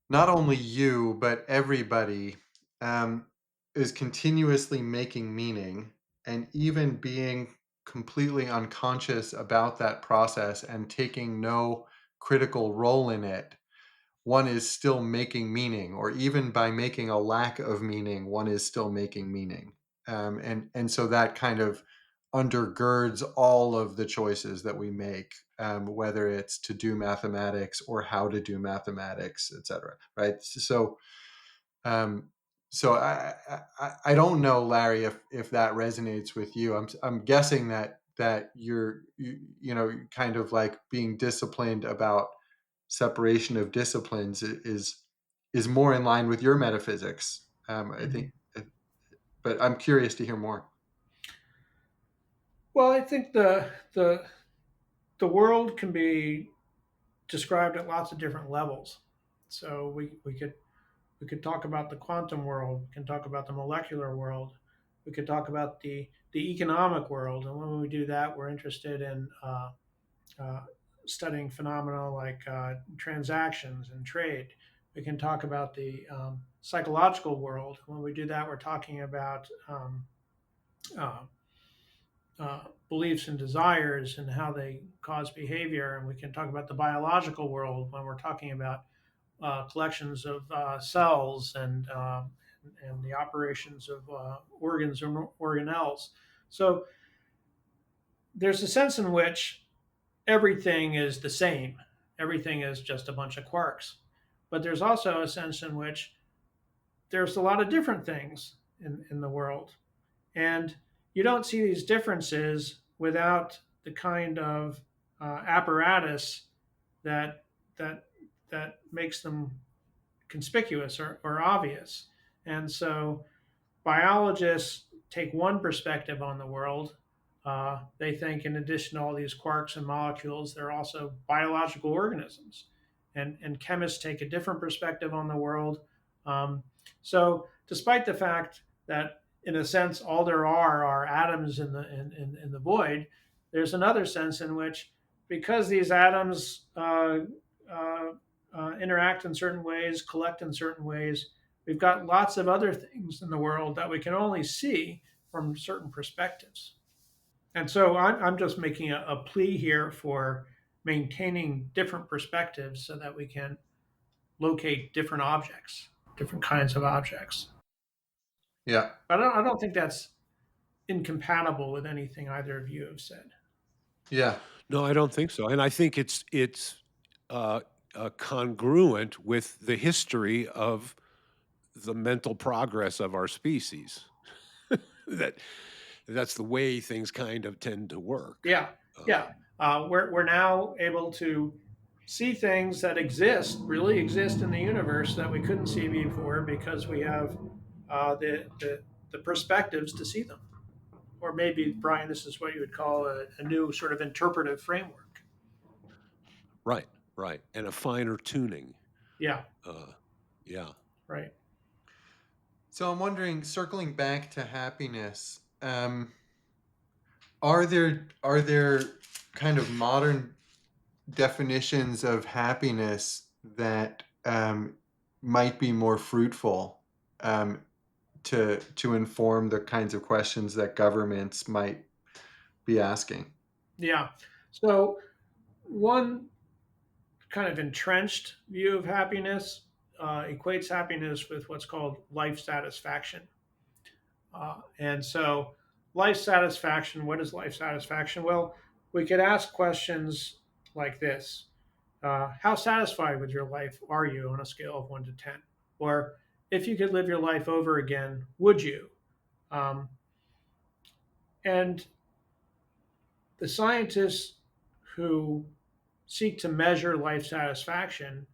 S1: not only you, but everybody um, is continuously making meaning and even being completely unconscious about that process and taking no critical role in it. One is still making meaning, or even by making a lack of meaning, one is still making meaning. And so that kind of undergirds all of the choices that we make, whether it's to do mathematics or how to do mathematics, etc. Right? Um, so I don't know, Larry, if that resonates with you. I'm guessing that you're kind of like being disciplined about separation of disciplines is more in line with your metaphysics. I
S2: Mhm.
S1: think, but I'm curious to hear more.
S2: Well, I think the world can be described at lots of different levels. So we could talk about the quantum world. We can talk about the molecular world. We could talk about the economic world. And when we do that, we're interested in uh, studying phenomena like transactions and trade. We can talk about the psychological world. When we do that, we're talking about uh, beliefs and desires and how they cause behavior. And we can talk about the biological world when we're talking about collections of cells and the operations of organs or organelles. So there's a sense in which everything is the same. Everything is just a bunch of quarks. But there's also a sense in which there's a lot of different things in the world. And you don't see these differences without the kind of apparatus that that that makes them conspicuous or obvious. And so biologists take one perspective on the world. They think, in addition to all these quarks and molecules, they're also biological organisms. and chemists take a different perspective on the world. Um, so, despite the fact that, in a sense, all there are atoms in the void, there's another sense in which, because these atoms uh, interact in certain ways, collect in certain ways, we've got lots of other things in the world that we can only see from certain perspectives. And so I'm just making a plea here for maintaining different perspectives so that we can locate different objects, different kinds of objects.
S1: Yeah.
S2: But I don't think that's incompatible with anything either of you have said.
S1: Yeah.
S3: No, I don't think so, and I think it's uh, congruent with the history of the mental progress of our species. That that's the way things kind of tend to work.
S2: Yeah, yeah. We're now able to see things that exist, really exist in the universe that we couldn't see before because we have the perspectives to see them. Or maybe, Brian, this is what you would call a new sort of interpretive framework.
S3: Right, right, and a finer tuning.
S2: Yeah,
S3: Uh, yeah.
S2: right.
S1: So I'm wondering, circling back to happiness, are there kind of modern definitions of happiness that might be more fruitful um, to inform the kinds of questions that governments might be asking?
S2: Yeah. So, one kind of entrenched view of happiness equates happiness with what's called life satisfaction. And so, life satisfaction, what is life satisfaction? Well, we could ask questions like this: how satisfied with your life are you on a scale of 1 to 10? Or, if you could live your life over again, would you? Um, and the scientists who seek to measure life satisfaction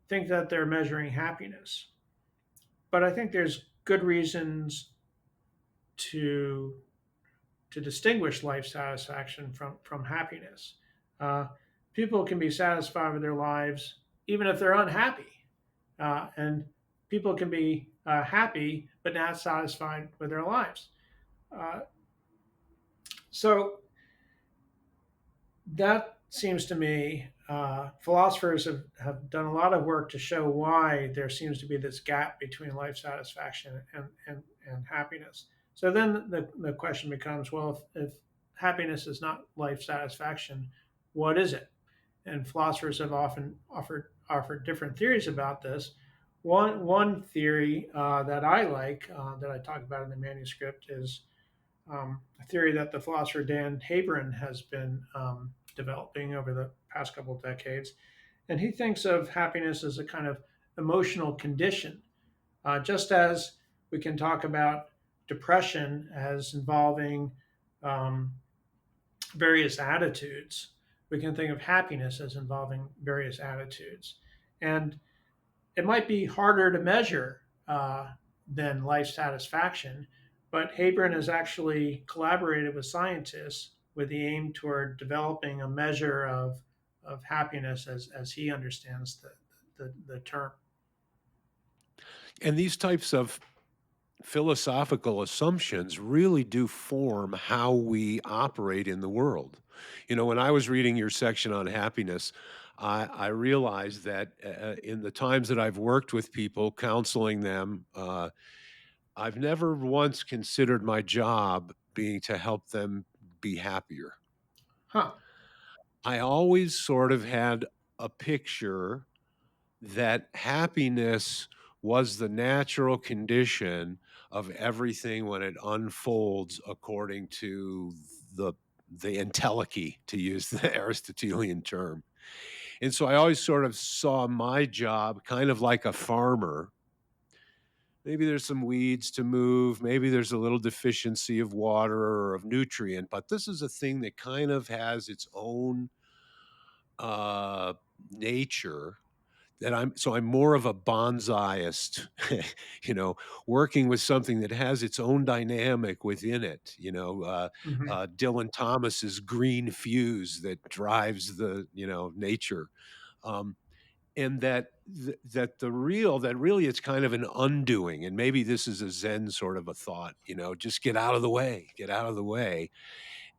S2: think that they're measuring happiness. But I think there's good reasons to distinguish life satisfaction from happiness. Uh, People can be satisfied with their lives even if they're unhappy, and people can be happy but not satisfied with their lives. Uh, so that seems to me, philosophers have done a lot of work to show why there seems to be this gap between life satisfaction and happiness. So then the question becomes, well, if happiness is not life satisfaction, what is it? And philosophers have often offered different theories about this. One theory that I like, that I talk about in the manuscript, is a theory that the philosopher Dan Habron has been developing over the past couple of decades. And he thinks of happiness as a kind of emotional condition, just as we can talk about depression as involving um, various attitudes. We can think of happiness as involving various attitudes. And it might be harder to measure than life satisfaction, but Habron has actually collaborated with scientists with the aim toward developing a measure of happiness as he understands the term.
S3: And these types of philosophical assumptions really do form how we operate in the world. You know, when I was reading your section on happiness, I realized that in the times that I've worked with people, counseling them, I've never once considered my job being to help them be happier.
S2: Huh.
S3: I always sort of had a picture that happiness was the natural condition of everything when it unfolds according to the the entelechy, to use the Aristotelian term. And so I always sort of saw my job kind of like a farmer. Maybe there's some weeds to move, maybe there's a little deficiency of water or of nutrient, but this is a thing that kind of has its own uh, nature, that I'm more of a bonsaiist, you know, working with something that has its own dynamic within it.
S2: Hmm.
S3: Dylan Thomas's green fuse that drives the nature. Um, and that really it's kind of an undoing, and maybe this is a Zen sort of a thought, just get out of the way, get out of the way,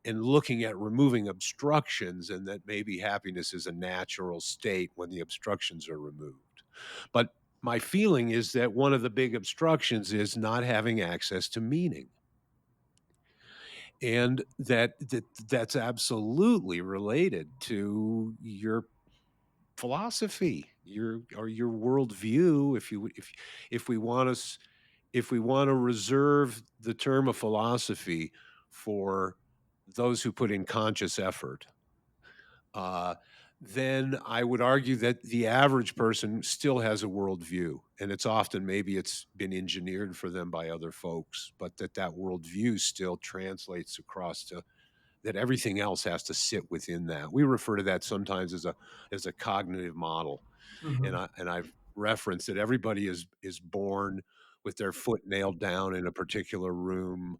S3: and looking at removing obstructions, and that maybe happiness is a natural state when the obstructions are removed. But my feeling is that one of the big obstructions is not having access to meaning, and that's absolutely related to your philosophy, your worldview. If we want to if we want to reserve the term of philosophy for those who put in conscious effort, uh, then I would argue that the average person still has a worldview, and it's often maybe it's been engineered for them by other folks, but that worldview still translates across to that everything else has to sit within that. We refer to that sometimes as a cognitive model, and
S2: Hmm.
S3: I've referenced that everybody is born with their foot nailed down in a particular room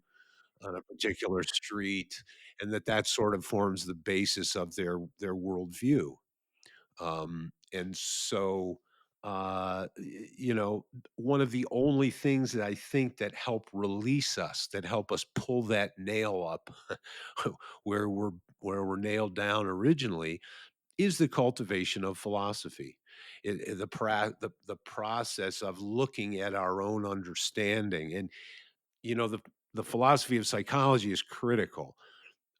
S3: on a particular street, and that sort of forms the basis of their worldview. And so, one of the only things that I think that help release us, that help us pull that nail up where we're nailed down originally, is the cultivation of philosophy. The process of looking at our own understanding, and the philosophy of psychology is critical.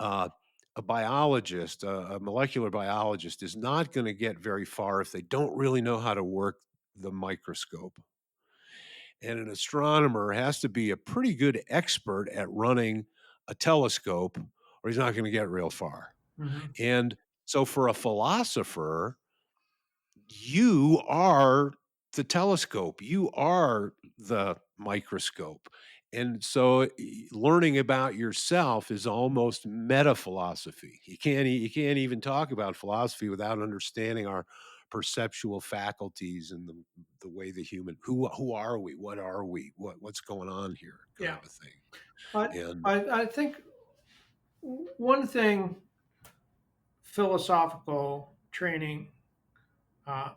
S3: Uh, a biologist, a molecular biologist, is not going to get very far if they don't really know how to work the microscope. And an astronomer has to be a pretty good expert at running a telescope, or he's not going to get real far.
S2: Hmm.
S3: And so, for a philosopher, you are the telescope, you are the microscope. And so learning about yourself is almost meta philosophy. You can't even talk about philosophy without understanding our perceptual faculties and the way the human who are we, what's going on here, kind
S2: Yeah.
S3: of a thing.
S2: But
S3: And
S2: I think one thing philosophical training uh,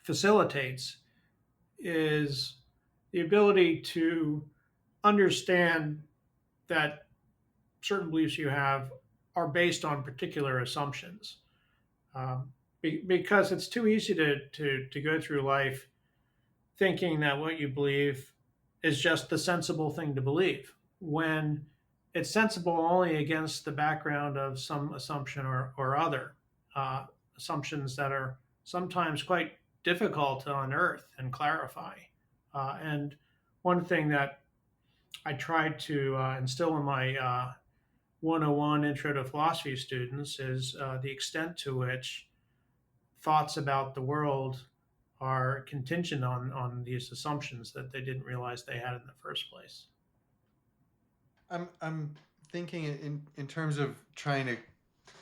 S2: facilitates is the ability to understand that certain beliefs you have are based on particular assumptions. Because it's too easy to go through life thinking that what you believe is just the sensible thing to believe when it's sensible only against the background of some assumption or other uh, assumptions that are sometimes quite difficult to unearth and clarify. And one thing that I tried to instill in my 101 Intro to Philosophy students is the extent to which thoughts about the world are contingent on these assumptions that they didn't realize they had in the first place.
S1: I'm thinking in terms of trying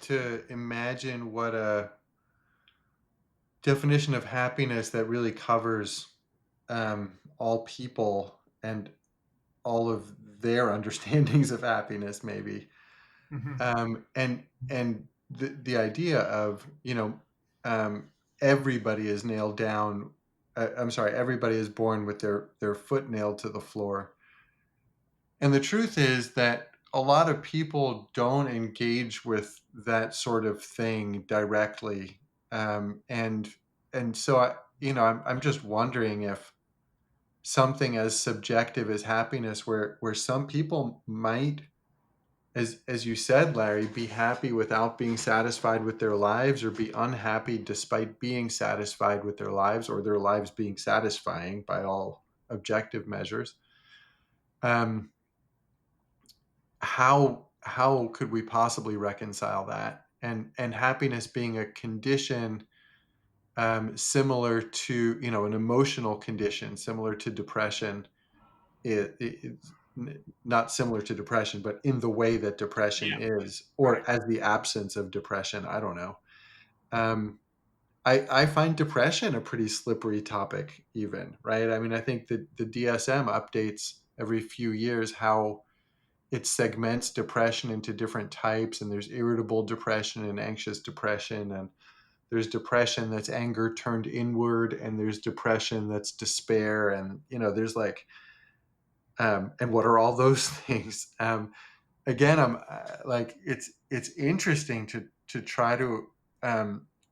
S1: to imagine what a definition of happiness that really covers all people and all of their understandings of happiness, maybe.
S2: Hmm.
S1: And the idea of um, everybody is nailed down. I'm sorry, everybody is born with their foot nailed to the floor. And the truth is that a lot of people don't engage with that sort of thing directly, and so I'm just wondering if something as subjective as happiness, where some people might, as you said, Larry, be happy without being satisfied with their lives, or be unhappy despite being satisfied with their lives, or their lives being satisfying by all objective measures. Um, how could we possibly reconcile that? And happiness being a condition, similar to, an emotional condition similar to depression. It's not similar to depression, but in the way that depression
S2: Yeah,
S1: is,
S2: right.
S1: or as the absence of depression. I don't know. Um, I find depression a pretty slippery topic, even, right? I mean, I think that the DSM updates every few years how it segments depression into different types, and there's irritable depression and anxious depression, and there's depression that's anger turned inward, and there's depression that's despair, and there's like, and what are all those things? Again, I'm like, it's interesting to try to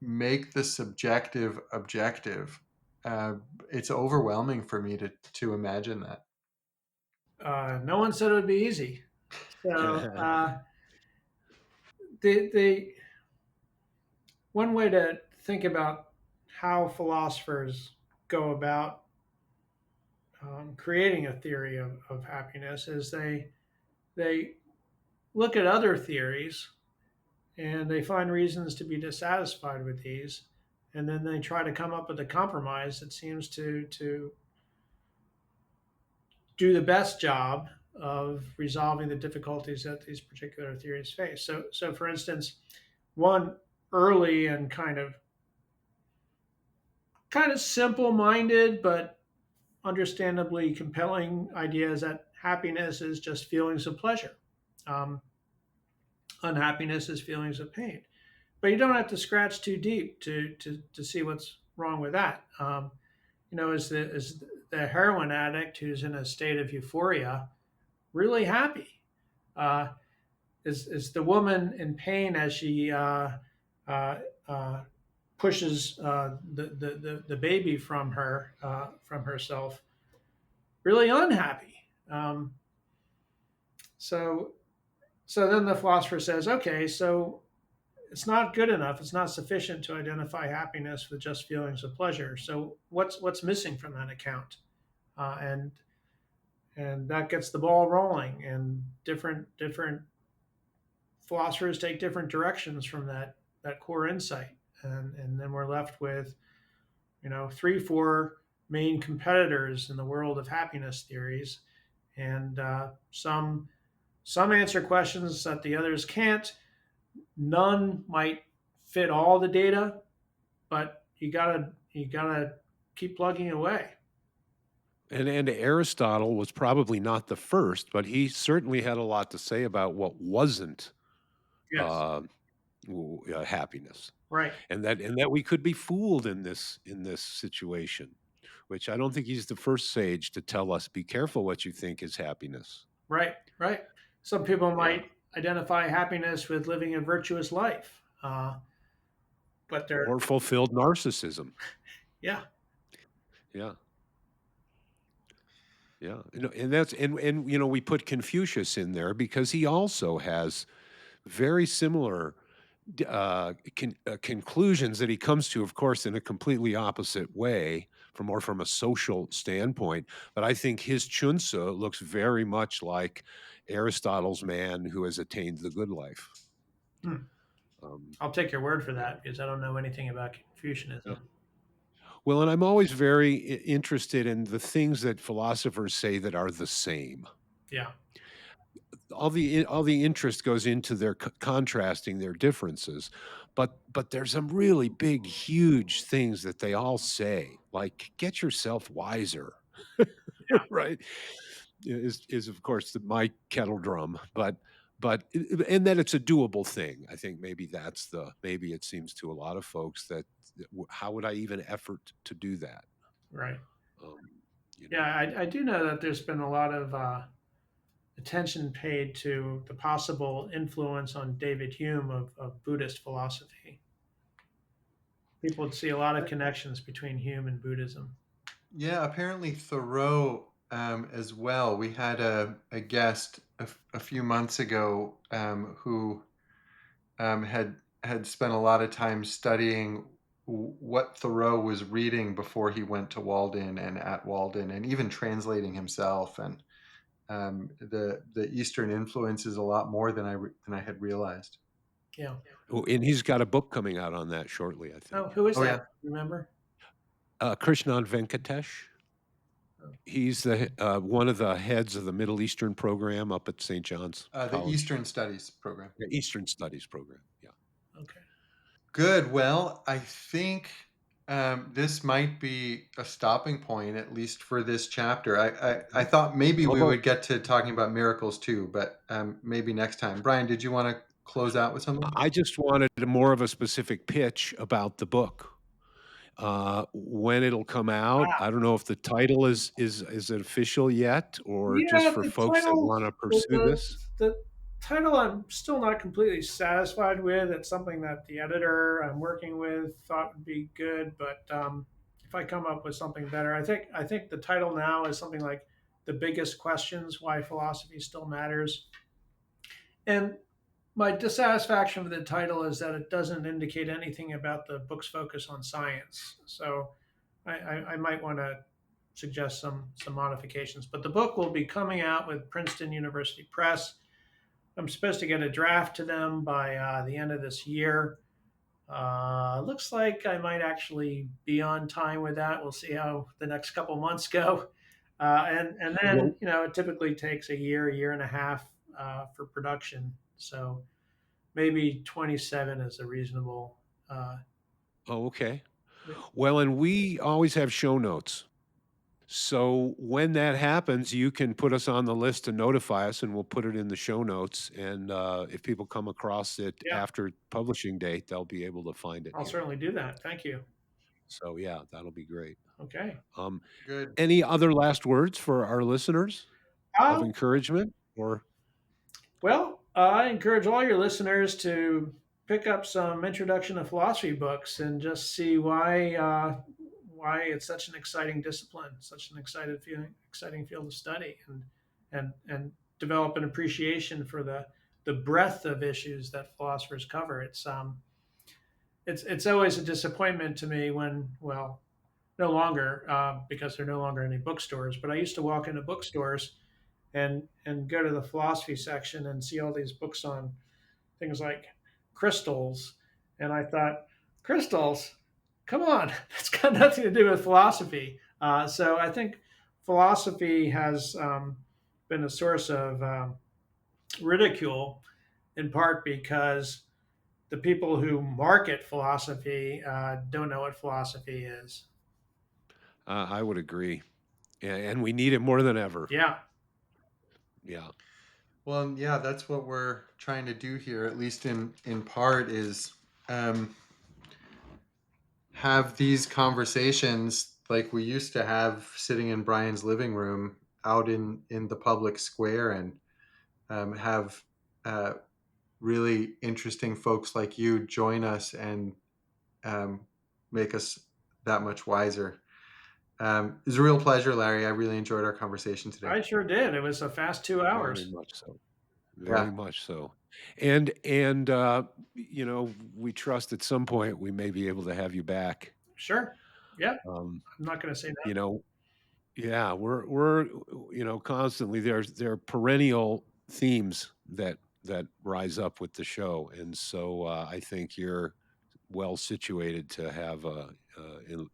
S1: make the subjective objective. uh, it's overwhelming for me to imagine that.
S2: No one said it would be easy. So the one way to think about how philosophers go about creating a theory of happiness is they look at other theories and they find reasons to be dissatisfied with these, and then they try to come up with a compromise that seems to do the best job of resolving the difficulties that these particular theories face. So for instance, one early and kind of simple-minded but understandably compelling idea is that happiness is just feelings of pleasure. Um, Unhappiness is feelings of pain. But you don't have to scratch too deep to see what's wrong with that. Is the heroin addict who's in a state of euphoria really happy? Uh, is the woman in pain as she uh, uh, pushes the baby from herself really unhappy? So so then the philosopher says, okay, so it's not good enough. It's not sufficient to identify happiness with just feelings of pleasure. So what's missing from that account? Uh, and and that gets the ball rolling. And different philosophers take different directions from that core insight. And then we're left with three, four main competitors in the world of happiness theories, and some answer questions that the others can't. None might fit all the data, but you gotta keep plugging away.
S3: And Aristotle was probably not the first, but he certainly had a lot to say about what wasn't
S2: Yes.
S3: uh, happiness,
S2: Right.
S3: and that we could be fooled in this situation. Which I don't think he's the first sage to tell us, be careful what you think is happiness.
S2: Right. Right. Some people
S3: Yeah,
S2: might identify happiness with living a virtuous life, but they're
S3: or fulfilled narcissism.
S2: yeah.
S3: Yeah, yeah, and that's and we put Confucius in there because he also has very similar conclusions that he comes to, of course, in a completely opposite way, from a social standpoint. But I think his Chunsa looks very much like Aristotle's man who has attained the good life.
S2: Hmm.
S3: Um,
S2: I'll take your word for
S3: yeah,
S2: that because I don't know anything about
S3: yeah.
S2: Confucianism.
S3: Well, and I'm always very interested in the things that philosophers say that are the same.
S2: Yeah.
S3: All the interest goes into their contrasting their differences, but there's some really big, huge things that they all say, like get yourself wiser,
S2: Yeah.
S3: right? Is of course my kettle drum, but and that it's a doable thing. I think maybe it seems to a lot of folks that how would I even effort to do that?
S2: Right.
S3: Um, you
S2: Yeah.
S3: know.
S2: I do know that there's been a lot of attention paid to the possible influence on David Hume of Buddhist philosophy. People would see a lot of connections between Hume and Buddhism.
S1: Yeah, apparently Thoreau, as well. We had a guest a few months ago, who had spent a lot of time studying what Thoreau was reading before he went to Walden and at Walden, and even translating himself. And the Eastern influence is a lot more than I had realized.
S2: Yeah.
S3: Oh, and he's got a book coming out on that shortly, I
S2: Oh,
S3: think.
S2: who is
S1: Oh yeah,
S2: that? Remember?
S3: Krishnan Venkatesh.
S2: Oh,
S3: He's the one of the heads of the Middle Eastern program up at St. John's
S1: the
S3: College.
S1: Eastern Studies program.
S3: Yeah, Eastern Studies program. Yeah.
S2: okay.
S1: Good. Well, I think this might be a stopping point, at least for this chapter. I
S3: Mhm.
S1: thought maybe we
S3: Although
S1: would get to talking about miracles too, but maybe next time. Brian, did you want to close out with something?
S3: I just wanted more of a specific pitch about the book. When it'll come out, I don't know if the title is it official yet, or just
S2: Yeah,
S3: for
S2: the
S3: folks that
S2: title,
S3: wanna
S2: the,
S3: pursue
S2: the
S3: this.
S2: the title, I'm still not completely satisfied with. It's something that the editor I'm working with thought would be good, but if I come up with something better, I think the title now is something like "The Biggest Questions: Why Philosophy Still Matters." And my dissatisfaction with the title is that it doesn't indicate anything about the book's focus on science. So I might want to suggest some modifications. But the book will be coming out with Princeton University Press. I'm supposed to get a draft to them by the end of this year. Looks like I might actually be on time with that. We'll see how the next couple months go. And then
S3: Well,
S2: it typically takes a year and a half for production. So maybe 27 is a reasonable. Uh,
S3: oh, okay. Well, and we always have show notes. So when that happens, you can put us on the list to notify us, and we'll put it in the show notes, and, if people come across it
S2: yeah,
S3: after publishing date, they'll be able to find it
S2: I'll
S3: here.
S2: certainly do that. Thank you.
S3: So, yeah, that'll be great.
S2: Okay.
S3: Um,
S1: Good.
S3: any other last words for our listeners of
S2: Uh,
S3: encouragement or
S2: well, I encourage all your listeners to pick up some introduction to philosophy books and just see why it's such an exciting discipline, such an exciting field of study, and develop an appreciation for the breadth of issues that philosophers cover. It's always a disappointment to me when, well, no longer, because there are no longer any bookstores. But I used to walk into bookstores and go to the philosophy section and see all these books on things like crystals, and I thought, crystals, come on, that's got nothing to do with philosophy. So I think philosophy has been a source of ridicule, in part because the people who market philosophy don't know what philosophy is.
S3: I would agree, and we need it more than ever.
S2: Yeah,
S3: Yeah.
S1: Well, yeah, that's what we're trying to do here, at least in part, is um, have these conversations like we used to have sitting in Brian's living room out in the public square, and have uh, really interesting folks like you join us and um, make us that much wiser. It was a real pleasure, Larry. I really enjoyed our conversation today.
S2: I sure did. It was a fast 2 hours.
S3: Very much so. Very
S1: Yeah,
S3: much so. And, you know, we trust at some point we may be able to have you back.
S2: Sure. Yeah,
S3: Um,
S2: I'm not going to say no.
S3: you know, yeah, we're you know, constantly there are perennial themes that rise up with the show, and so, I think you're well situated to have a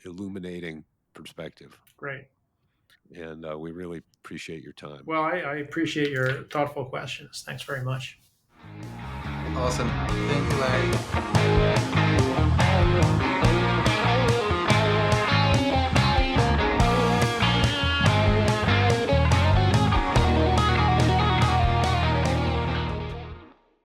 S3: illuminating perspective,
S2: Great.
S3: and, we really appreciate your time.
S2: Well, I appreciate your thoughtful questions. Thanks very much.
S1: awesome. Thank you, Larry.